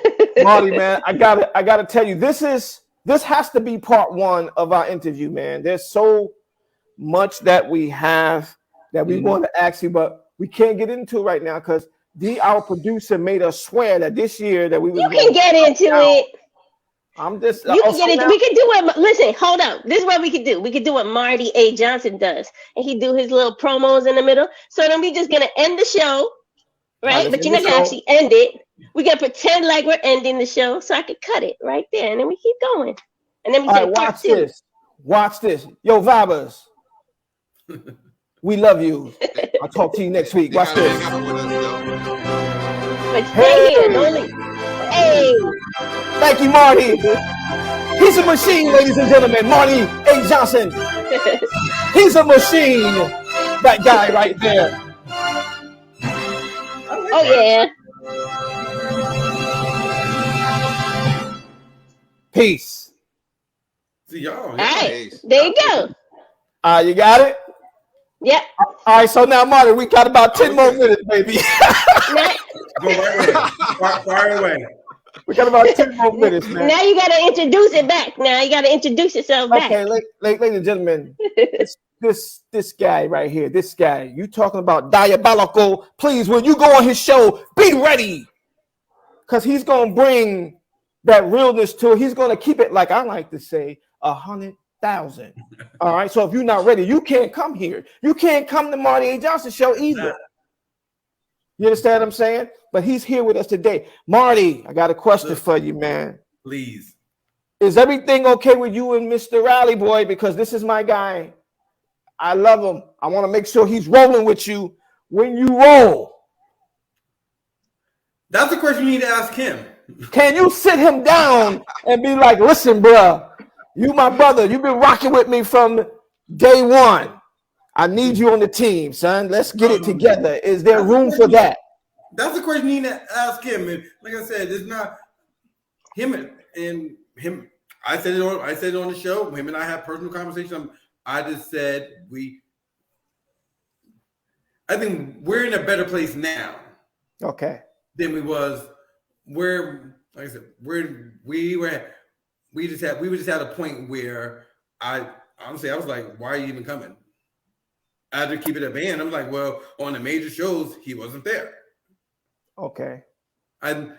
Marty, man, I gotta tell you, this has to be part one of our interview, man. There's so much that we have that we want to ask you, but we can't get into it right now because D, our producer, made us swear that this year that we was. You can get into it. I'm just. You can get it. We can do what. Listen, hold up. This is what we could do. We could do what Marty A. Johnson does, and he do his little promos in the middle. So then we just gonna end the show, right? But you're not gonna actually end it. We gotta pretend like we're ending the show, so I could cut it right there, and then we keep going, and then we say part two. This. Watch this, yo, vibers. We love you. I'll talk to you next week. Watch this. But stay here, don't leave. Hey. Thank you, Marty. He's a machine, ladies and gentlemen. Marty A. Johnson. He's a machine. That guy right there. Oh, yeah. Peace. See y'all. All right. There you go. You got it? Yep. All right, so now, Marty, we got about 10 more minutes, baby. Go fire away. We got about 10 more minutes, man. Now you got to introduce it back. Now you got to introduce yourself back. Okay, ladies and gentlemen, this guy right here, this guy, you talking about diabolical. Please, when you go on his show, be ready. Because he's going to bring that realness to it. He's going to keep it, like I like to say, 100,000. All right, so if you're not ready, you can't come here. You can't come to Marty A. Johnson show either. You understand what I'm saying? But he's here with us today. Marty, I got a question for you, man. Please. Is everything okay with you and Mr. Rally Boy? Because this is my guy. I love him. I want to make sure he's rolling with you when you roll. That's a question you need to ask him. Can you sit him down and be like, listen, bro, you my brother. You've been rocking with me from day one. I need you on the team, son. Let's get it together. Is there room for that? That's the question you need to ask him. And like I said, it's not him and him. I said it on the show. Him and I had personal conversation. I just said I think we're in a better place now. Okay. Than we was where, like I said, we were just at a point where I honestly was like, why are you even coming? I had to keep it a band. I'm like, well, on the major shows, he wasn't there. Okay. And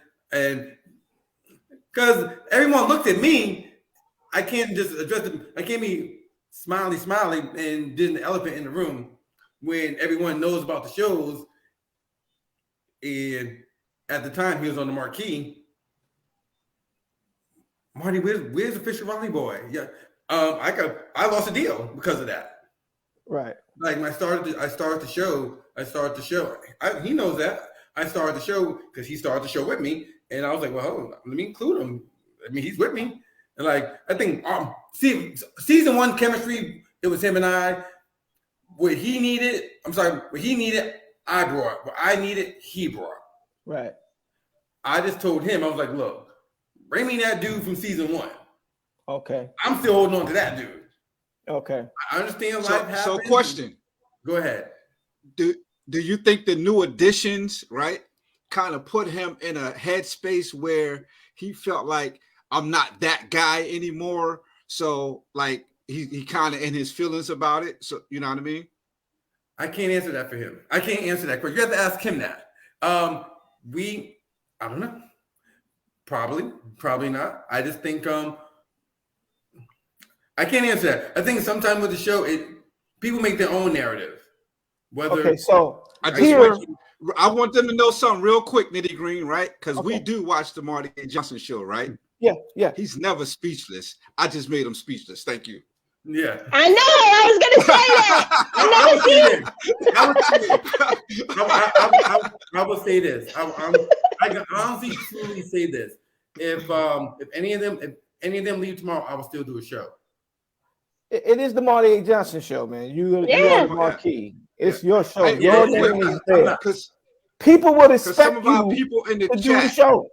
because everyone looked at me, I can't just address them. I can't be smiley and did an elephant in the room when everyone knows about the shows. And at the time, he was on the marquee. Marty, where's the Fisher Raleigh boy? Yeah, I lost a deal because of that. Right. Like when I started the show. He knows that. I started the show because he started the show with me, and I was like, well, let me include him. I mean, he's with me, and like I think season 1 chemistry, it was him and I. What he needed, I brought. What I needed, he brought. Right. I just told him, I was like, look, bring me that dude from season 1. Okay. I'm still holding on to that dude. Okay. I understand life happens. So question. Go ahead. Do you think the new additions, right, kind of put him in a headspace where he felt like I'm not that guy anymore? So like he kind of in his feelings about it. So you know what I mean? I can't answer that for him. I can't answer that question. You have to ask him that. I don't know. Probably not. I just think I can't answer that. I think sometimes with the show, people make their own narrative. Okay, so I want them to know something real quick, Nitty Green, right? Because we do watch the Marty A. Johnson show, right? Yeah. He's never speechless. I just made him speechless. Thank you. Yeah. I know. I was gonna say that. I will say this. I can honestly, truly say this. If any of them leave tomorrow, I will still do a show. It is the Marty A. Johnson show, man. You are the marquee. It's your show. Your name is there. People would expect some of our you people in the to chat, do the show.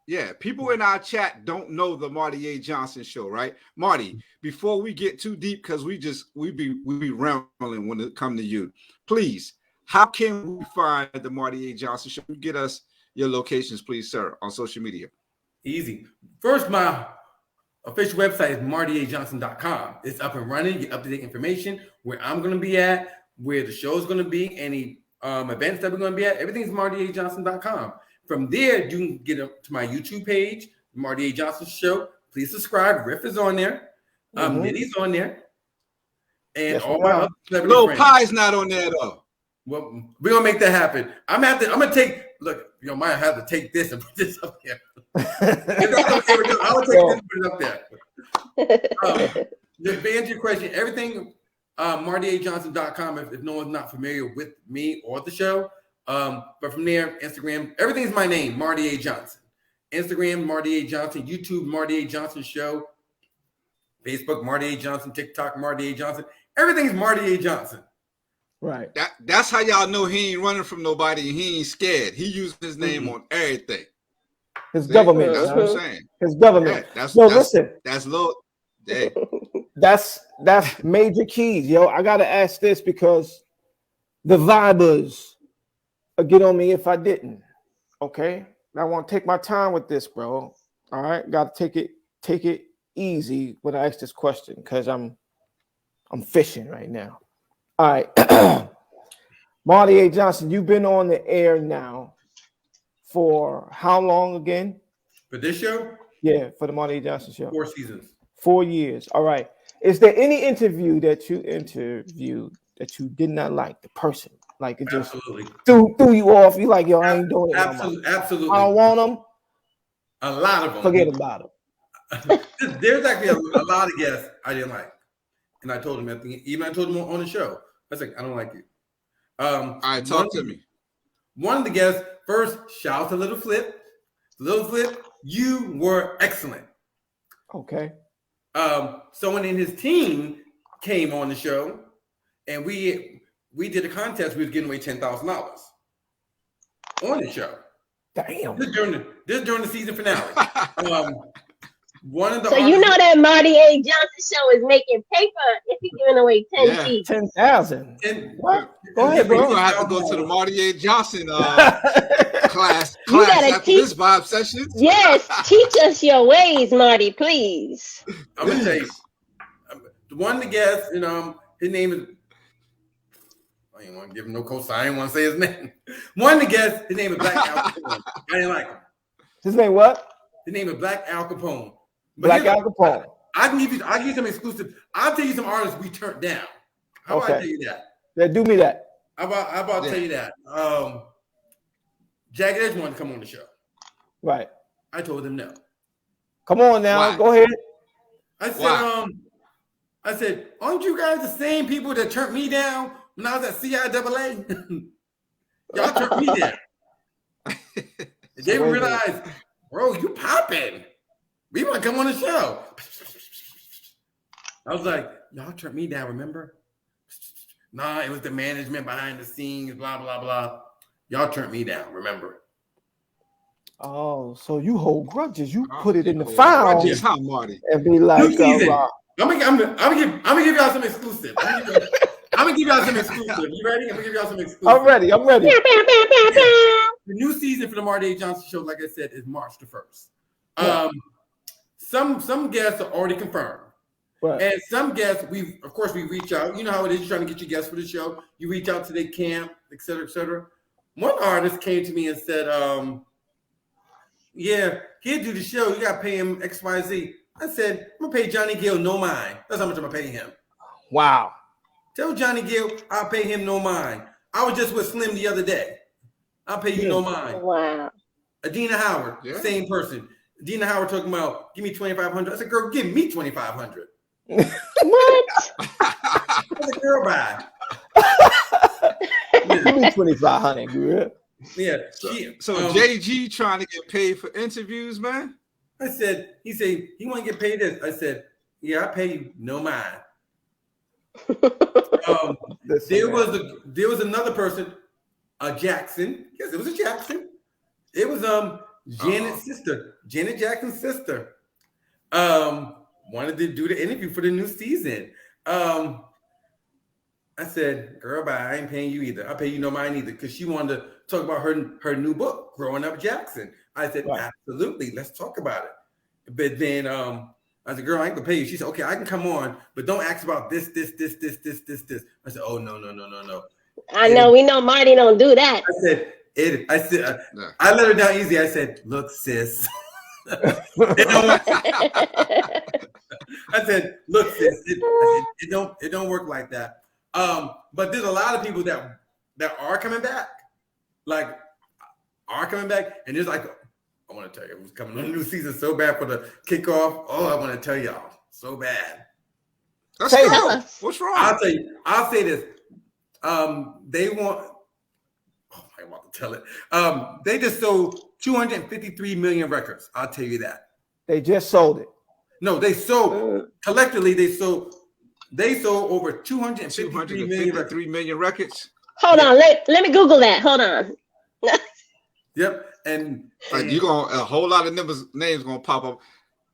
Yeah, people in our chat don't know the Marty A. Johnson show, right? Marty, before we get too deep, because we be rambling when it comes to you. Please, how can we find the Marty A. Johnson show? Get us your locations, please, sir, on social media. Easy. First, my official website is martyajohnson.com. It's up and running. Get up-to-date information, where I'm going to be at, where the show is going to be, any events that we're going to be at. Everything's martyajohnson.com. From there, you can get up to my YouTube page, Marty A. Johnson Show. Please subscribe. Riff is on there. Nitty's on there. And all my other celebrity Lil friends. Pie's not on there, though. Well, we're going to make that happen. I'm going to take, look, you might have to take this and put this up there. I'll take this and put it up there. To answer your question, everything, martyajohnson.com, if no one's not familiar with me or the show. But from there, Instagram, everything's my name, Marty A. Johnson. Instagram, Marty A. Johnson. YouTube, Marty A. Johnson Show. Facebook, Marty A. Johnson. TikTok, Marty A. Johnson. Everything's Marty A. Johnson. Right. That's how y'all know he ain't running from nobody and he ain't scared. He using his name on everything. His government. That's what I'm saying. His government. Yeah, listen. That's low. Hey. That's major keys, yo. I gotta ask this because the vibers get on me if I didn't. Okay, I want to take my time with this, bro. All right, got to take it easy when I ask this question because I'm fishing right now. All right, Marty A. Johnson, you've been on the air now for how long again? For this show? Yeah, for the Marty A. Johnson show. 4 seasons. 4 years. All right. Is there any interview that you interviewed that you did not like the person? Like it just threw you off. You like, yo, I ain't doing it. Absolutely. I don't want them. A lot of them. Forget about them. There's actually a lot of guests I didn't like. and I told him I told him on the show. I was like, I don't like you. All right, talk to me. One of the guests first, shout out to Little Flip. Little Flip, you were excellent. Okay. Someone in his team came on the show, and we did a contest. We was giving away $10,000 on the show. Damn. This during the season finale. One of the So you know that Marty A. Johnson show is making paper if he's giving away 10 Yeah. seats. 10,000. What? Go ahead, We're bro. gonna have to go to the Marty A. Johnson class You gotta after teach- this vibe session. Yes, teach us your ways, Marty, please. I'm gonna tell you, one of the guests, his name is. I didn't want to give him no cosign. I didn't want to say his name. One of the guests, his name is Black Al Capone. I didn't like him. His name what? His name is Black Al Capone. But Black here's- Al Capone. I can give you some exclusive. I'll tell you some artists we turned down. How about I Okay. tell you that? Yeah, do me that. How about tell you that? Jagged Edge wanted to come on the show. Right. I told him no. Come on now. Why? Go ahead. I said, aren't you guys the same people that turned me down when I was at CIAA? Y'all turned me down. They realized, bro, you popping. We want to come on the show. I was like, y'all turned me down, remember? Nah, it was the management behind the scenes, blah, blah, blah. Y'all turned me down, remember? Oh, so you hold grudges. You Oh, put it in the oh, file grudges, huh, Marty? and be like, New season. uh, I'm gonna give y'all some exclusive. I'm gonna give y'all some exclusive. You ready? I'm gonna give y'all some exclusive. I'm ready. I'm ready. The new season for the Marty A. Johnson Show, like I said, is March the 1st. Some guests are already confirmed. Right. And some guests, we reach out. You know how it is, you're trying to get your guests for the show. You reach out to their camp, et cetera, et cetera. One artist came to me and said, yeah, he'll do the show. You got to pay him XYZ. I said, I'm going to pay Johnny Gill no mind. That's how much I'm going to pay him. Wow. Tell Johnny Gill I'll pay him no mind. I was just with Slim the other day. I'll pay you no mind. Wow. Adina Howard, Yeah. same person. Adina Howard talking about, give me $2,500. I said, girl, give me $2,500. What? I said, girl, bye. Give me 2,500, girl. Yeah. So JG trying to get paid for interviews, man. I said, he said, he want to get paid this. I said, yeah, I pay you no mind. Listen, There was another person, a Jackson. Yes, it was a Jackson. It was Janet's sister, Janet Jackson's sister. Wanted to do the interview for the new season. I said, girl, bye. I ain't paying you either. I'll pay you no mind either, because she wanted to talk about her new book, Growing Up Jackson. I said, Right. absolutely, let's talk about it. But then I said, girl, I ain't gonna pay you. She said, okay, I can come on, but don't ask about this. I said, oh, no. I know, we know Marty don't do that. I said, I let her down easy. I said, look, sis. I said, look, sis, it don't work like that. But there's a lot of people that are coming back, and there's like, I want to tell you, it was coming on a new season so bad for the kickoff. Oh, I want to tell y'all, so bad. Let's Tell go. us. What's wrong? I'll tell you. I'll say this. They want. Oh, I'm about to tell it. They just sold 253 million records. I'll tell you that. they just sold it. No, they sold collectively. They sold over 253 million records. 253 million records. Hold on, let me Google that. Hold on. Yep, and You gonna a whole lot of names gonna pop up.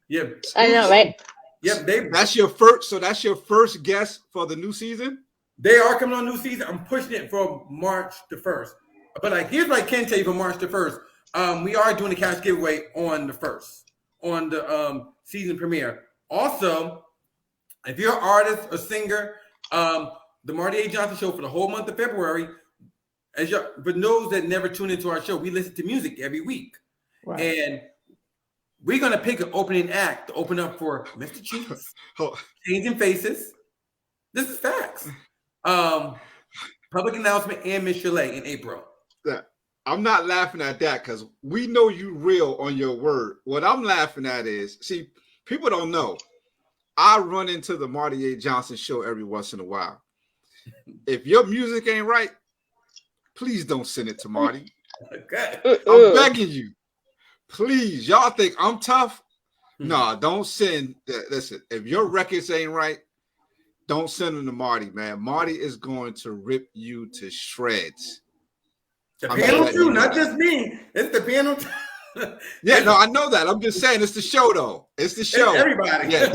yep, I know, right? yep. That's your first. So that's your first guess for the new season. They are coming on new season. I'm pushing it for March the 1st. But here's what I can tell you for March the 1st. We are doing the cash giveaway on the 1st, on the season premiere. Also, if you're an artist or singer, the Marty A. Johnson Show for the whole month of February, but those that never tune into our show, we listen to music every week. Right. And we're going to pick an opening act to open up for Mr. Cheeks, Changing Faces. This is facts. Public Announcement and Miss Chalet in April. I'm not laughing at that because we know you real on your word. What I'm laughing at is, see, people don't know. I run into the Marty A. Johnson show every once in a while. If your music ain't right, please don't send it to Marty. Okay. I'm begging you. Please. Y'all think I'm tough? No, don't send. Listen, if your records ain't right, don't send them to Marty, man. Marty is going to rip you to shreds. The piano too, not just me. It's the piano too. Yeah, no, I know that. I'm just saying it's the show, though. It's the show. It's everybody. Yeah,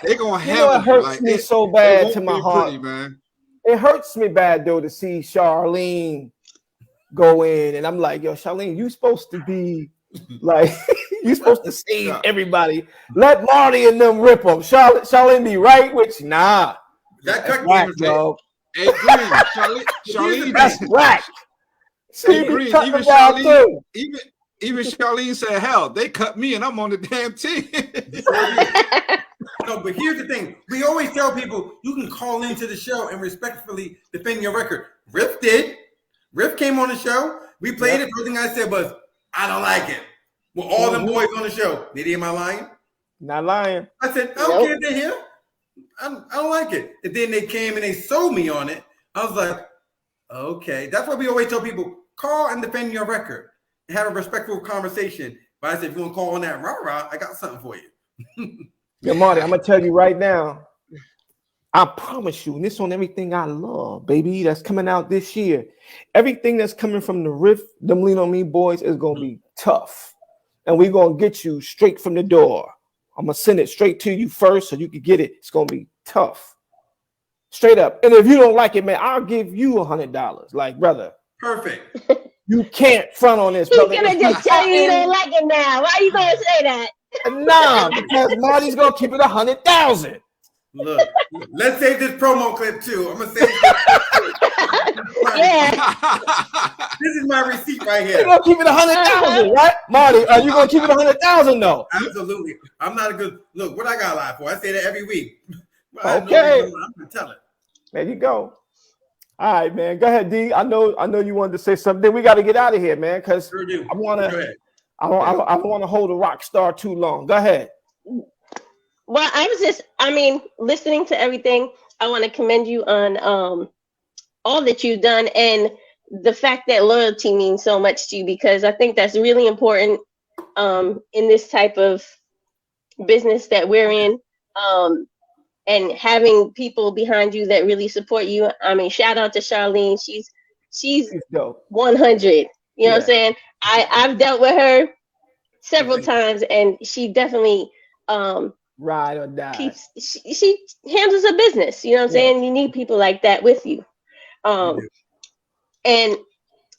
they're gonna You know, have it hurts me so bad to my heart, pretty, man. It hurts me bad though to see Charlene go in, and I'm like, yo, Charlene, you supposed to be like, you supposed to save everybody. Let Marty and them rip them. Charlene be right, which nah. That cut whack, game, yo. Hey, Green, Charlene, That's whack. Hey, Green, even Charlene, even Charlene said, hell, they cut me and I'm on the damn team. No, but here's the thing. We always tell people you can call into the show and respectfully defend your record. Riff did. Riff came on the show. We played it. First thing I said was, I don't like it. Well, all them boys on the show. Did am I lying? Not lying. I said, I don't care if they're here. I don't like it. And then they came and they sold me on it. I was like, okay. That's why we always tell people, call and defend your record. And have a respectful conversation. But I said, if you want to call on that rah-rah, I got something for you. Yo, Marty, I'm gonna tell you right now. I promise you, and this on everything I love, baby, that's coming out this year. Everything that's coming from the Riff, them Lean On Me boys, is gonna be tough. And we're gonna get you straight from the door. I'm gonna send it straight to you first so you can get it. It's gonna be tough. Straight up. And if you don't like it, man, I'll give you $100. Like, brother. Perfect. You can't front on this, He's brother. gonna just tell you he don't like it now. Why are you gonna say that? Nah, because Marty's gonna keep it 100,000. Look, let's save this promo clip too. I'm gonna say Yeah. this is my receipt right You're here. gonna keep it 100,000, right? Marty, are you gonna keep it 100,000 though? Absolutely. I'm not a good look. What I got a lie for? I say that every week. Okay. I'm gonna tell it. There you go. All right, man. Go ahead, D. I know you wanted to say something. We got to get out of here, man, because Sure do. I want Go to. ahead. I don't want to hold a rock star too long. Go ahead. Well, listening to everything, I want to commend you on all that you've done and the fact that loyalty means so much to you, because I think that's really important in this type of business that we're in, and having people behind you that really support you. I mean, shout out to Charlene. She's dope. 100. You know what I'm saying? I've dealt with her several times, and she definitely Ride or die. she handles her business. You know what I'm saying? You need people like that with you. And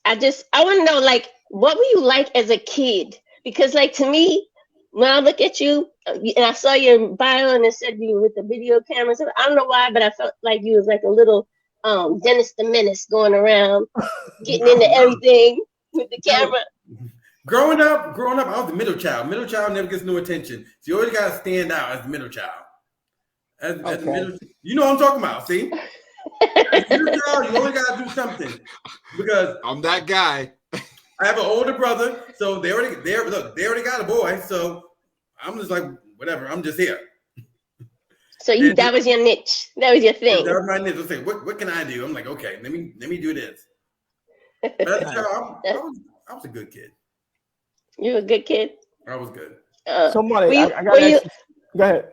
I want to know, like, what were you like as a kid? Because, like, to me, when I look at you, and I saw your bio and it said you were with the video cameras, I don't know why, but I felt like you was like a little Dennis the Menace going around, getting into everything with the camera. Growing up, I was the middle child. Middle child never gets no attention. So you always got to stand out as the middle child. As the middle, you know what I'm talking about, see? As the middle child, you always got to do something. Because I'm that guy. I have an older brother, so they already got a boy. So I'm just like, whatever, I'm just here. So that was your niche. That was your thing. That was my niche. I say, what can I do? I'm like, okay, let me do this. But as a child, I was a good kid. You were a good kid. I was good. Somebody, I got to go ahead.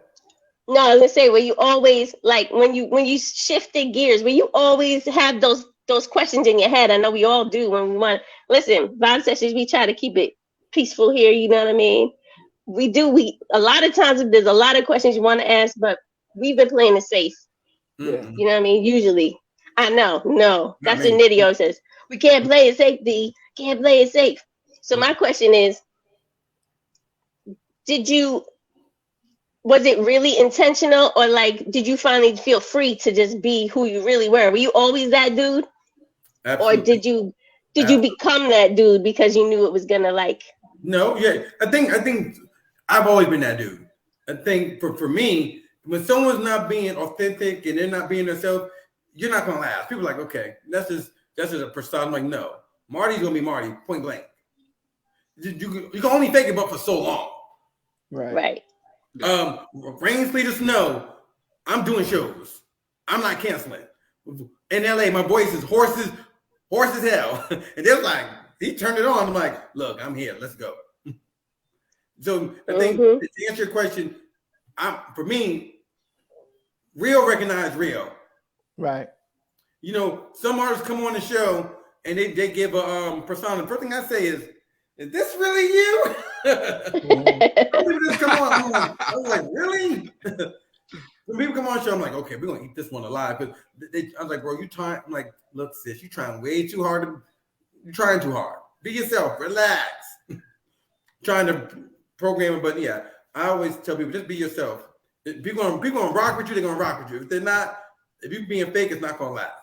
No, I was gonna say, were you always like when you shifted gears? Will you always have those questions in your head? I know we all do when we want. Listen, Vibe Sessions, we try to keep it peaceful here. You know what I mean? We do. A lot of times there's a lot of questions you want to ask, but we've been playing it safe. Mm-hmm. You know what I mean? Usually, I know. No, that's what Nidio says. We can't play it safe, D. Can't play it safe. So my question is, was it really intentional, or like, did you finally feel free to just be who you really were? Were you always that dude? Absolutely. Or did you become that dude because you knew it was gonna like? No, yeah. I think I've always been that dude. I think for me, when someone's not being authentic and they're not being themselves, you're not gonna last. People are like, okay, that's just a persona. I'm like, no, Marty's gonna be Marty, point blank. You can only fake it but for so long. Right. Rain, sleet, or snow, I'm doing shows. I'm not canceling. In LA, my voice is hoarse as hell. And they're like, he turned it on. I'm like, look, I'm here. Let's go. So I think to answer your question, for me, real recognize real. Right. You know, some artists come on the show and they give a persona. The first thing I say is this really you? Some people just come on. I was like, really? When people come on the show, I'm like, okay, we're gonna eat this one alive. Because I was like, bro, you trying? I'm like, look, sis, you trying way too hard. You're trying too hard. Be yourself. Relax. Trying to program it, but yeah, I always tell people just be yourself. If people gonna rock with you, they're gonna rock with you. If they're not, if you're being fake, it's not gonna last.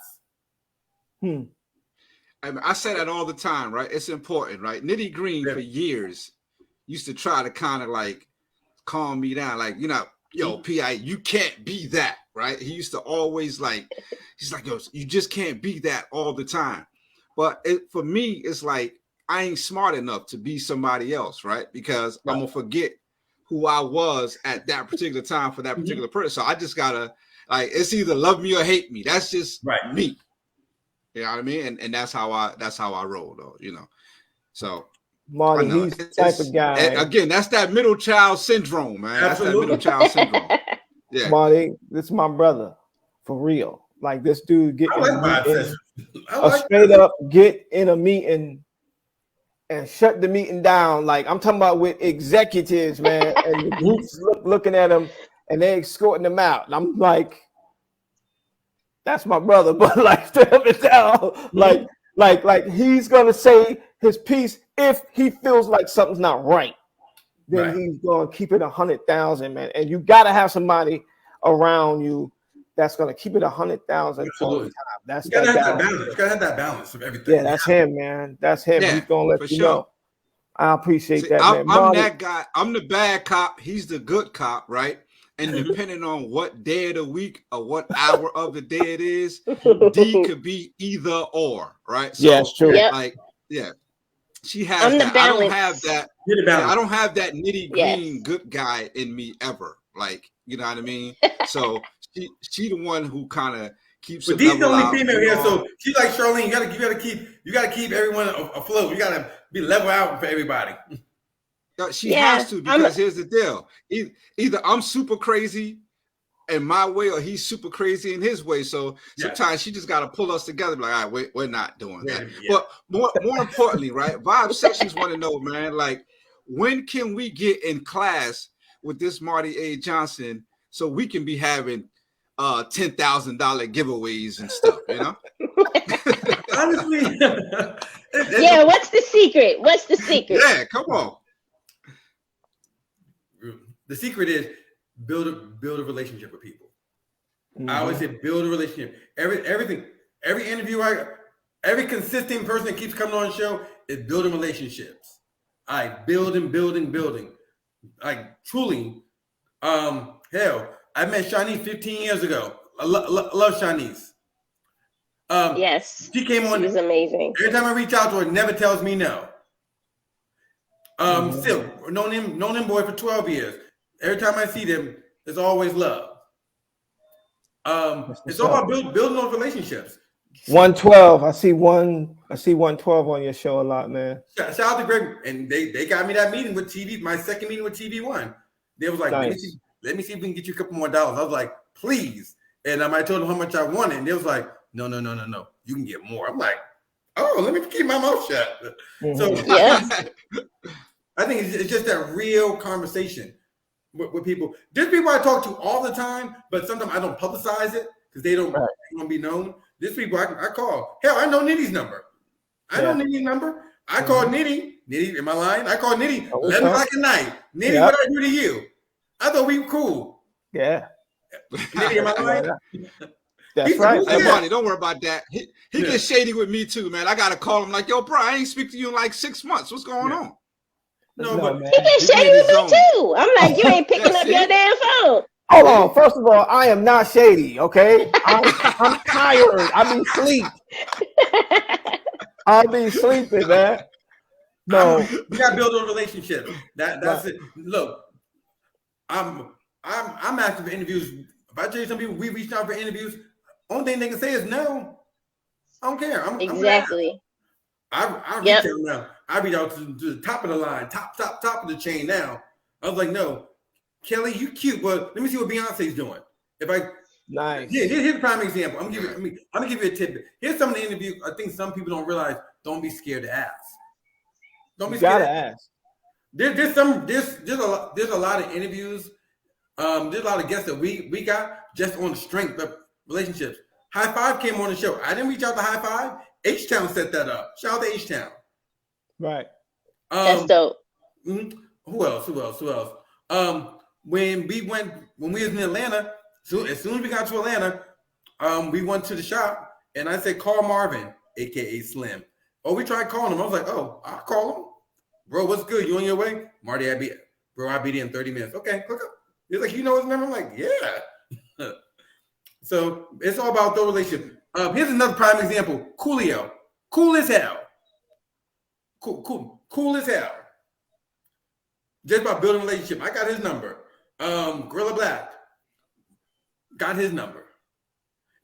I say that all the time, right? It's important, right? Nitty Green for years used to try to kind of like calm me down, like, you know, yo, P.I., you can't be that, right? He used to always like, he's like, yo, you just can't be that all the time. But for me, it's like, I ain't smart enough to be somebody else, right? Because I'm gonna forget who I was at that particular time for that particular person. So I just gotta, like, it's either love me or hate me. That's just me. You know what I mean? And that's how I roll, though, you know. So Marty, he's the type of guy. Again, that's that middle child syndrome, man. Absolutely. That's that middle child syndrome. Yeah. Marty, this is my brother, for real. Like this dude get straight up get in a meeting and shut the meeting down. Like I'm talking about with executives, man, and the groups looking at him and they escorting him out. And I'm like, that's my brother, but like step it down. Like he's gonna say his piece if he feels like something's not right. Then he's gonna keep it 100,000, man. And you gotta have somebody around you that's gonna keep it 100,000 all the time. That's you gotta have that balance. You gotta have that balance of everything. Yeah, that's him, man. That's him. Yeah, he's gonna let you know. I appreciate that, man. I'm that guy. I'm the bad cop. He's the good cop, right? And depending on what day of the week or what hour of the day it is, D could be either or, right? So, yeah, it's true. Like, yeah, she has that. I don't have that. I don't have that nitty green good guy in me ever. Like, you know what I mean? So she the one who kind of keeps. But D's the only female here, so she's like Charlene. You gotta keep everyone afloat. You gotta be level out for everybody. She has to, because here's the deal. Either I'm super crazy in my way or he's super crazy in his way. So sometimes she just got to pull us together. Like, all right, we're not doing that. Yeah. But more importantly, right, Vibe Sections want to know, man, like, when can we get in class with this Marty A. Johnson so we can be having $10,000 giveaways and stuff, you know? Honestly. Yeah, what's the secret? What's the secret? Yeah, come on. The secret is build a relationship with people. I always say build a relationship. Every interview, every consistent person that keeps coming on the show is building relationships. Building. Like truly, hell, I met Shanice 15 years ago. I love Shanice. Yes, she came on. She's amazing. Every time I reach out to her, never tells me no. Still known him boy for 12 years. Every time I see them, there's always love. It's all about building those relationships. 112. I see 112 on your show a lot, man. Shout out to Greg, and they got me that meeting with TV. My second meeting with TV One. They was like, nice. let me see if we can get you a couple more dollars. I was like, please. And I told them how much I wanted, and they was like, no. You can get more. I'm like, oh, let me keep my mouth shut. So I think it's just that real conversation with people. There's people I talk to all the time, but sometimes I don't publicize it because they don't want to be known. There's people I call. Hell, I know Nitty's number. I know Nitty's number. I call Nitty. Nitty, am I lying? I call Nitty 11 o'clock at night. Nitty, what I do to you? I thought we were cool. Yeah. Nitty, am I lying? That's right. Hey, Marty, don't worry about that. He gets shady with me too, man. I got to call him like, yo, bro, I ain't speak to you in like 6 months. What's going on? No, but he gets shady with me too. I'm like, you ain't picking up your damn phone. Hold on. First of all, I am not shady, okay? I'm tired. I be sleep. I'll be sleeping, man. No. You got to build a relationship. That's it. Look, I'm asking for interviews. If I tell you some people we reached out for interviews, only thing they can say is no. I don't care. Exactly. I reach out now. I reach out to the top of the line, top of the chain now. I was like, no, Kelly, you cute, but let me see what Beyonce's doing. If I Nice. Here's a prime example. I'm gonna give you a tidbit. Here's some of the interviews I think some people don't realize. Don't be scared to ask. Don't be You scared. gotta ask. There's a lot of interviews. There's a lot of guests that we got just on the strength of relationships. High Five came on the show. I didn't reach out to High Five. H-Town set that up. Shout out to H-Town. Right. That's dope. Who else? When we was in Atlanta, as soon as we got to Atlanta, we went to the shop and I said, call Marvin, aka Slim. Oh, we tried calling him. I was like, oh, I'll call him. Bro, what's good? You on your way? Marty, I'll be there in 30 minutes. Okay, look up. He's like, you know his number? I'm like, yeah. So it's all about the relationship. Here's another prime example. Coolio. Cool as hell. Cool as hell. Just by building a relationship. I got his number. Gorilla Black got his number.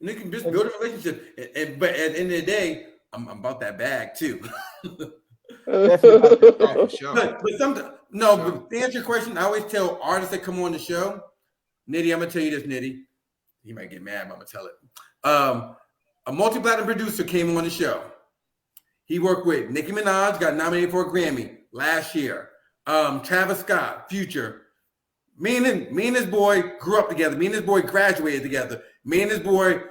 And they can just build a relationship. But at the end of the day, I'm about that bag too. Oh, for sure. But but to answer your question, I always tell artists that come on the show, Nitty, I'm gonna tell you this, Nitty. He might get mad, but I'm gonna tell it. A multi-platinum producer came on the show. He worked with Nicki Minaj, got nominated for a Grammy last year. Travis Scott, Future. Me and this boy grew up together. Me and this boy graduated together. Me and this boy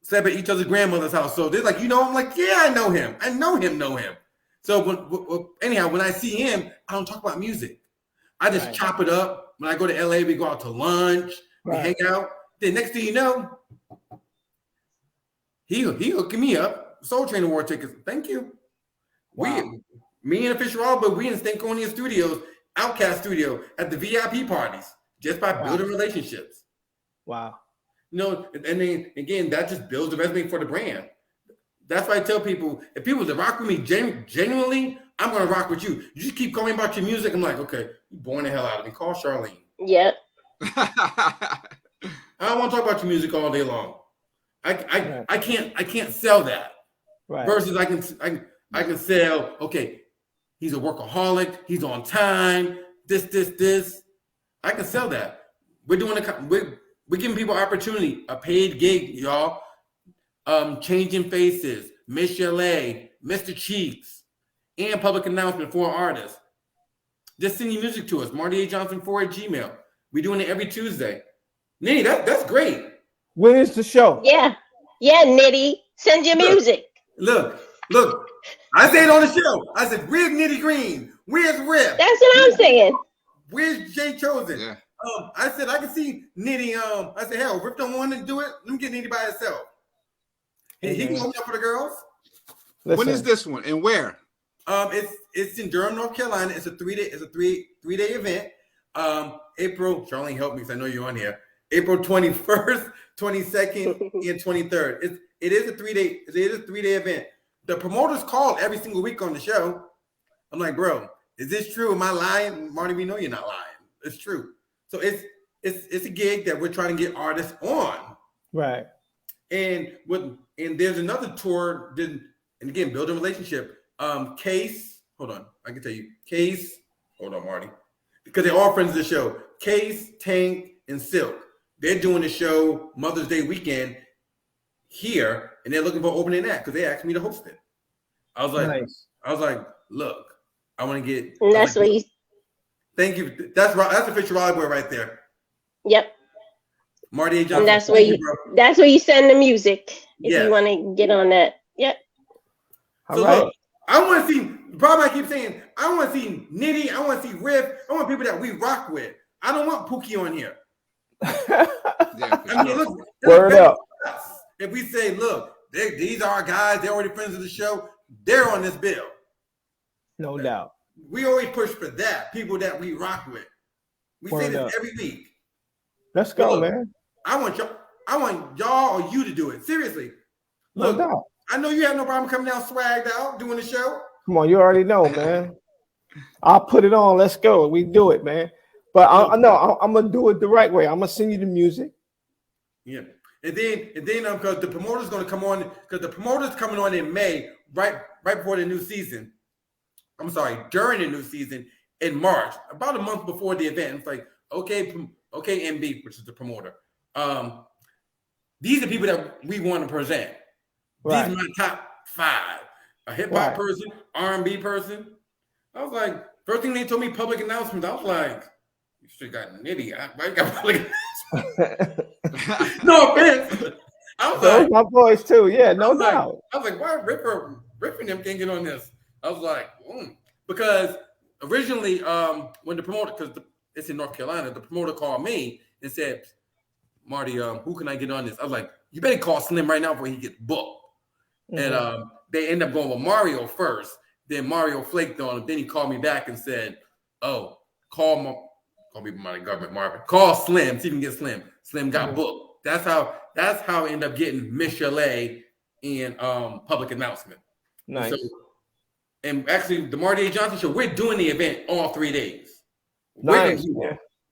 slept at each other's grandmother's house. So they're like, you know, I'm like, yeah, I know him. I know him. So anyhow, when I see him, I don't talk about music. I just chop it up. When I go to LA, we go out to lunch, we hang out. Then next thing you know, he hooking me up. Soul Train Award tickets. Thank you. Wow. Me and Official Albert, we in Stankonia Studios, Outcast Studio at the VIP parties just by building relationships. Wow. You know, and then again, that just builds the resume for the brand. That's why I tell people, if people to rock with me genuinely, I'm going to rock with you. You just keep calling about your music. I'm like, okay, you boring the hell out of me. Call Charlene. Yep. I don't want to talk about your music all day long. I can't sell that. Right. Versus I can sell, okay, he's a workaholic, he's on time, this. I can sell that. We're giving people opportunity, a paid gig, y'all. Changing Faces, Miss Chalet, Mr. Cheeks, and public announcement for artists. Just send your music to us, MartyAJohnson4@gmail. We're doing it every Tuesday. Nitty, that's great. When is the show? Yeah, Nitty, send your music. Look. I said on the show. I said, where's Nitty Green? Where's Rip? That's what I'm saying. Where's Jay Chosen? Yeah. I said I can see Nitty. I said, hell, Rip don't want to do it. Let me get Nitty by himself. He can open up for the girls. Listen. When is this one and where? It's in Durham, North Carolina. It's a three-day event. April, Charlene, help me because I know you're on here. April 21st, 22nd, and 23rd. It is a three-day event. The promoters call every single week on the show. I'm like, bro, is this true? Am I lying? Marty, we know you're not lying. It's true. So it's a gig that we're trying to get artists on. Right. And there's another tour, and again, build a relationship. Case, hold on, I can tell you. Case, hold on, Marty, because they're all friends of the show. Case, Tank, and Silk. They're doing the show Mother's Day weekend here, and they're looking for opening act because they asked me to host it. I was like, look, I want to get. And that's what you. Thank you. That's official Raleigh boy right there. Yep. Marty A. Johnson. And that's where you send the music if you want to get on that. Yep. So look, I want to see. The problem I keep saying, I want to see Nitty. I want to see Riff. I want people that we rock with. I don't want Pookie on here. I mean, look, word up. If we say, look, these are our guys. They're already friends of the show. They're on this bill. No doubt. We always push for that. People that we rock with. We say this every week. Let's go, man. I want y'all or you to do it. Seriously. Look, no doubt. I know you have no problem coming down swagged out doing the show. Come on, you already know, man. I'll put it on. Let's go. We do it, man. But I'm gonna do it the right way. I'm gonna send you the music. Yeah, and then because the promoter's going to come on, because the promoter's coming on in May, right before the new season. I'm sorry, during the new season in March, about a month before the event. It's like, okay, MB, which is the promoter. These are people that we want to present. Right. These are my top 5: a hip hop person, R&B person. I was like, first thing they told me, public announcement. I was like, you should have got Nitty. Why you got public announcement? No offense. I was Those like, my boys too. Yeah, no doubt. I was like, why Rip and them can't get on this? I was like, because originally, when the promoter, because it's in North Carolina, the promoter called me and said, Marty, who can I get on this? I was like, you better call Slim right now before he gets booked. Mm-hmm. And they end up going with Mario first. Then Mario flaked on him. Then he called me back and said, oh, call me by the government, Marvin. Call Slim, see if you can get Slim. Slim got booked. That's how I ended up getting Miss Chalet in public announcement. Nice. So, and actually, the Marty A. Johnson Show, we're doing the event all 3 days. Nice.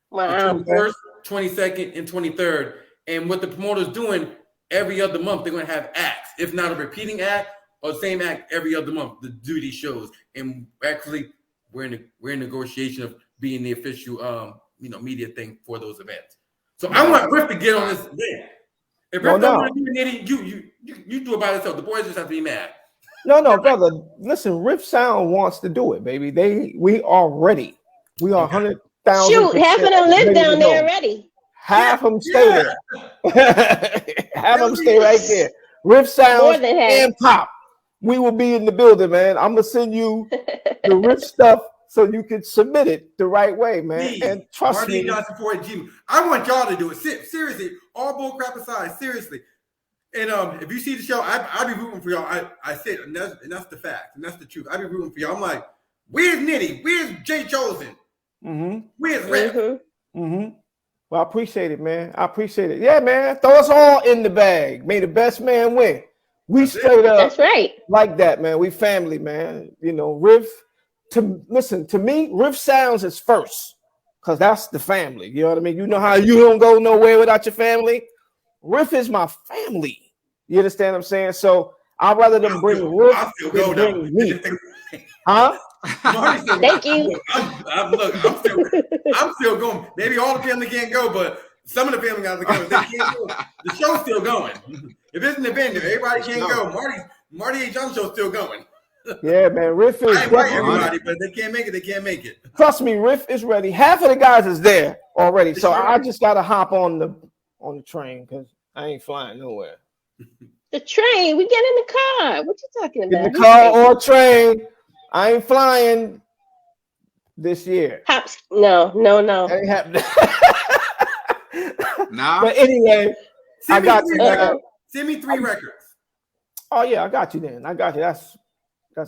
Wow. The 21st, 22nd, and 23rd. And what the promoter's doing, every other month, they're going to have acts. If not a repeating act or same act every other month to do these shows. And actually, we're in negotiation of being the official media thing for those events. So I want Riff to get on this event. If Riff don't want to do it, you do it by yourself. The boys just have to be mad. No, brother. Listen, Riff Sound wants to do it, baby. We are ready. We are 100,000. Shoot, half of them live down there already. Have them stay there. Have them stay right there. Riff Sound and Pop. We will be in the building, man. I'm gonna send you the Riff stuff so you can submit it the right way, man. Please, and trust Marty me. Johnson 4 at Gmail. I want y'all to do it. Seriously, all bull crap aside, seriously. And if you see the show, I be rooting for y'all. I said, and that's the fact, and that's the truth. I be rooting for y'all. I'm like, where's Nitty? Where's Jay Chosen? Where's Riff? Well, I appreciate it, man. I appreciate it. Yeah, man. Throw us all in the bag. May the best man win. We straight up. That's right. Like that, man. We family, man. You know, Riff. To me, Riff Sounds is first, because that's the family. You know what I mean? You know how you don't go nowhere without your family? Riff is my family. You understand what I'm saying? So I'd rather them bring Riff than bring me. Huh? Thank you. I'm still going. Maybe all the family can't go, but some of the family guys are going. They can't go. The show's still going. If it's an event, if everybody can't go, Marty A. Johnson show's still going. Yeah, man. Riff is ready. Everybody, but they can't make it. They can't make it. Trust me, Riff is ready. Half of the guys is there already. So I just gotta hop on the train because I ain't flying nowhere. The train? We get in the car. What you talking about? In the car or train. I ain't flying this year. Hops. No. That ain't happening. Nah. But anyway, I got you. Send me 3 records. Oh yeah, I got you then. I got you. That's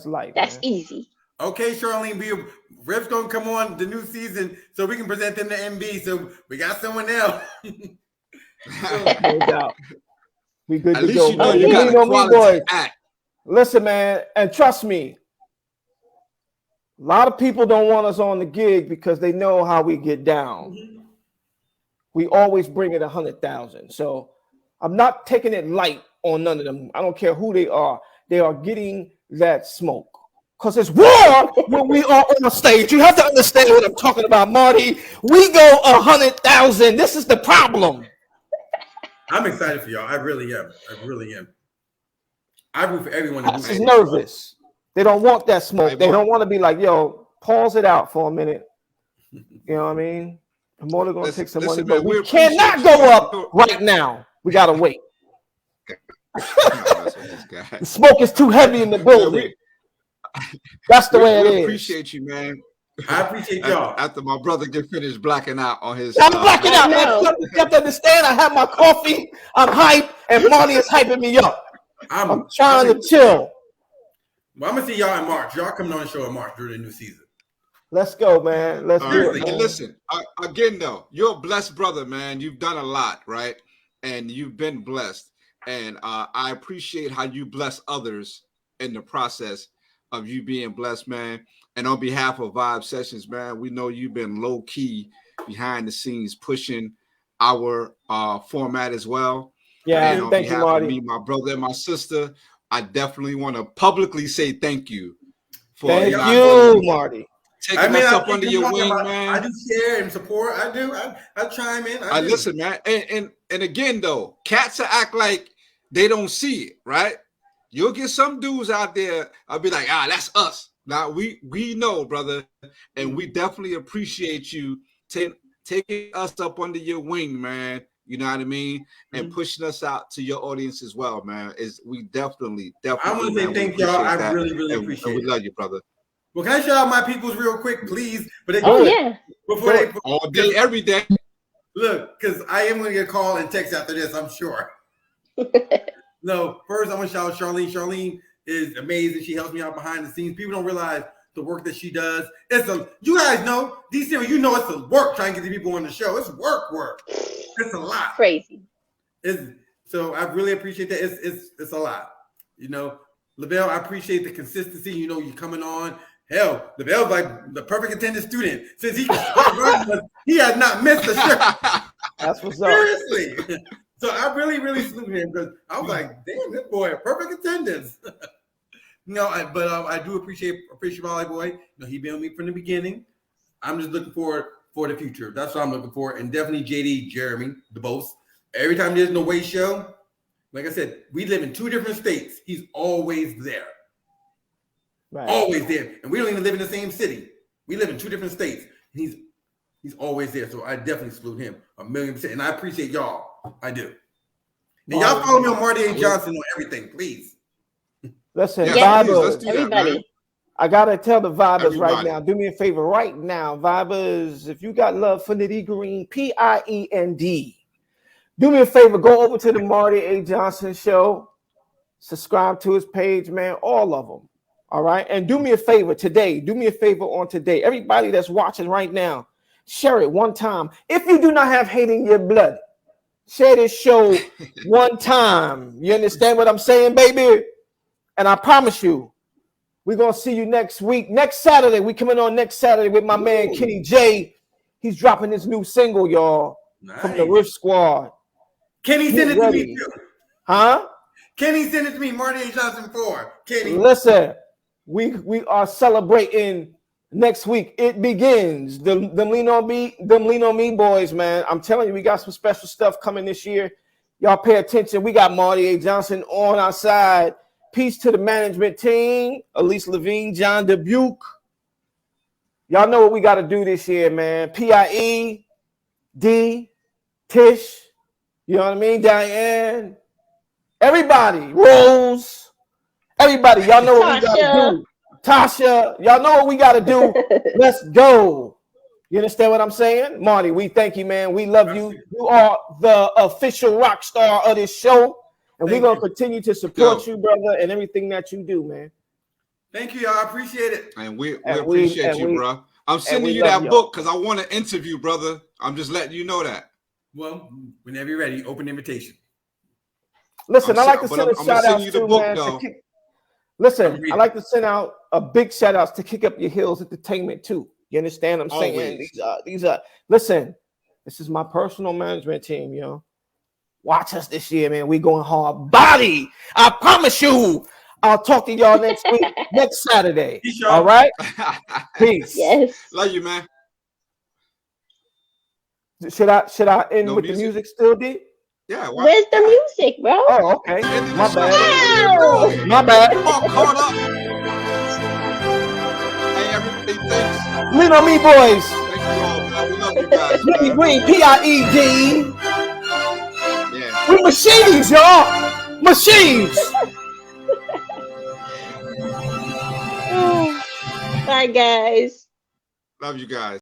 light. That's man. easy. Okay, Charlene, Riff's gonna come on the new season so we can present them to MB. So we got someone else. No doubt. We good At to least go. you know you got a quality act. Listen, man, and trust me, a lot of people don't want us on the gig because they know how we get down. We always bring it 100,000. So I'm not taking it light on none of them. I don't care who they are. They are getting that smoke. Because it's war when we are on the stage. You have to understand what I'm talking about, Marty. We go 100,000. This is the problem. I'm excited for y'all. I really am. I root for everyone. Hops is nervous. They don't want that smoke. They don't want to be like, yo, pause it out for a minute. You know what I mean? The motor gonna take some money, but we cannot go up right now. We gotta wait. The smoke is too heavy in the building. That's the way it is. Appreciate you, man. I appreciate y'all. After my brother get finished blacking out on his, I'm blacking out. You have to understand. I have my coffee. I'm hyped, and Marty is hyping me up. I'm trying to chill. Well, I'm gonna see y'all in March. Y'all coming on the show in March during the new season. Let's go, man. Let's do it. And listen, again, though, you're a blessed brother, man. You've done a lot, right? And you've been blessed. And I appreciate how you bless others in the process of you being blessed, man. And on behalf of Vibe Sessions, man, we know you've been low key behind the scenes pushing our format as well. Yeah, And on thank you, behalf of Marty. me, my brother, and my sister, I definitely want to publicly say thank you for Thank y'all you, Marty. taking us up under your wing, I man. do share and support. I do. I chime in. I listen, man. And again, though, cats will act like they don't see it, right? You'll get some dudes out there. I'll be like, that's us. Now we know, brother, and we definitely appreciate you taking us up under your wing, man. You know what I mean, and pushing us out to your audience as well, man. We definitely. I want to say thank y'all. I really appreciate it. We love you, brother. Well, can I shout out my peoples real quick, please? But yeah. Before all day, every day. Look, because I am going to get a call and text after this, I'm sure. No, first I want to shout out Charlene. Charlene is amazing. She helps me out behind the scenes. People don't realize the work that she does. You guys know, DC, you know it's a work trying to get the people on the show. It's work. It's a lot. Crazy. So I really appreciate that. It's a lot. You know, LaBelle, I appreciate the consistency. You know, you coming on. Hell, LaBelle's like the perfect attendance student. Since he has not missed a show. That's what's up. Seriously. So I really salute him because I was like, damn, this boy, perfect attendance. I do appreciate Raleigh boy. You know, he been with me from the beginning. I'm just looking forward for the future. That's what I'm looking for. And definitely JD, Jeremy, the both. Every time there's an away show, like I said, we live in 2 different states. He's always there. Right. Always there. And we don't even live in the same city. We live in 2 different states. And he's always there. So I definitely salute him 1,000,000%. And I appreciate y'all. I do. And y'all follow me on Marty A. Johnson on everything, please. Listen, Yes, Vibers, everybody. I gotta tell the Vibers Everybody. right now. Do me a favor right now, Vibers. If you got love for Nitty Green, PIEND. Do me a favor, go over to the Marty A. Johnson show. Subscribe to his page, man. All of them. All right. And do me a favor today. Do me a favor on today. Everybody that's watching right now, share it one time. If you do not have hate in your blood, share this show one time. You understand what I'm saying, baby? And I promise you, we're going to see you next week. Next Saturday, we coming on next Saturday with my man, Kenny J. He's dropping his new single, y'all, from the Riff Squad. Kenny send it to me too. Huh? Kenny send it to me, Marty A. Johnson 4. Kenny. Listen, we are celebrating next week. It begins. Them lean on me boys, man. I'm telling you, we got some special stuff coming this year. Y'all pay attention. We got Marty A. Johnson on our side. Peace to the management team, Elise Levine, John Dubuque. Y'all know what we got to do this year, man. PIE, D, Tish, you know what I mean? Diane, everybody, Rose, everybody. Y'all know what we got to do. Tasha, y'all know what we got to do. Let's go. You understand what I'm saying? Marty, we thank you, man. We love you. You are the official rock star of this show. And we're going to continue to support you, brother, and everything that you do, man. Thank you, y'all. I appreciate it. And we appreciate you, bro. I'm sending you that book because I want to interview, brother. I'm just letting you know that. Well, whenever you're ready, open invitation. Listen, I like to send a shout out to, man. Listen, I like to send out a big shout out to Kick Up Your Heels Entertainment, too. You understand what I'm saying? These are, listen, this is my personal management team, yo. Watch us this year, man. We going hard body. I promise you. I'll talk to y'all next week, next Saturday. All right? Peace. Yes. Love you, man. Should I end with the music still, D? Yeah. Where's the music, bro? Oh, okay. My bad. Wow. My bad. Caught up. Hey, everybody, thanks. Lean on me, boys. Thank you all, man. We love you guys. Nitty Green, PIED. Yeah. We machines, y'all. Machines. Bye, guys. Love you guys.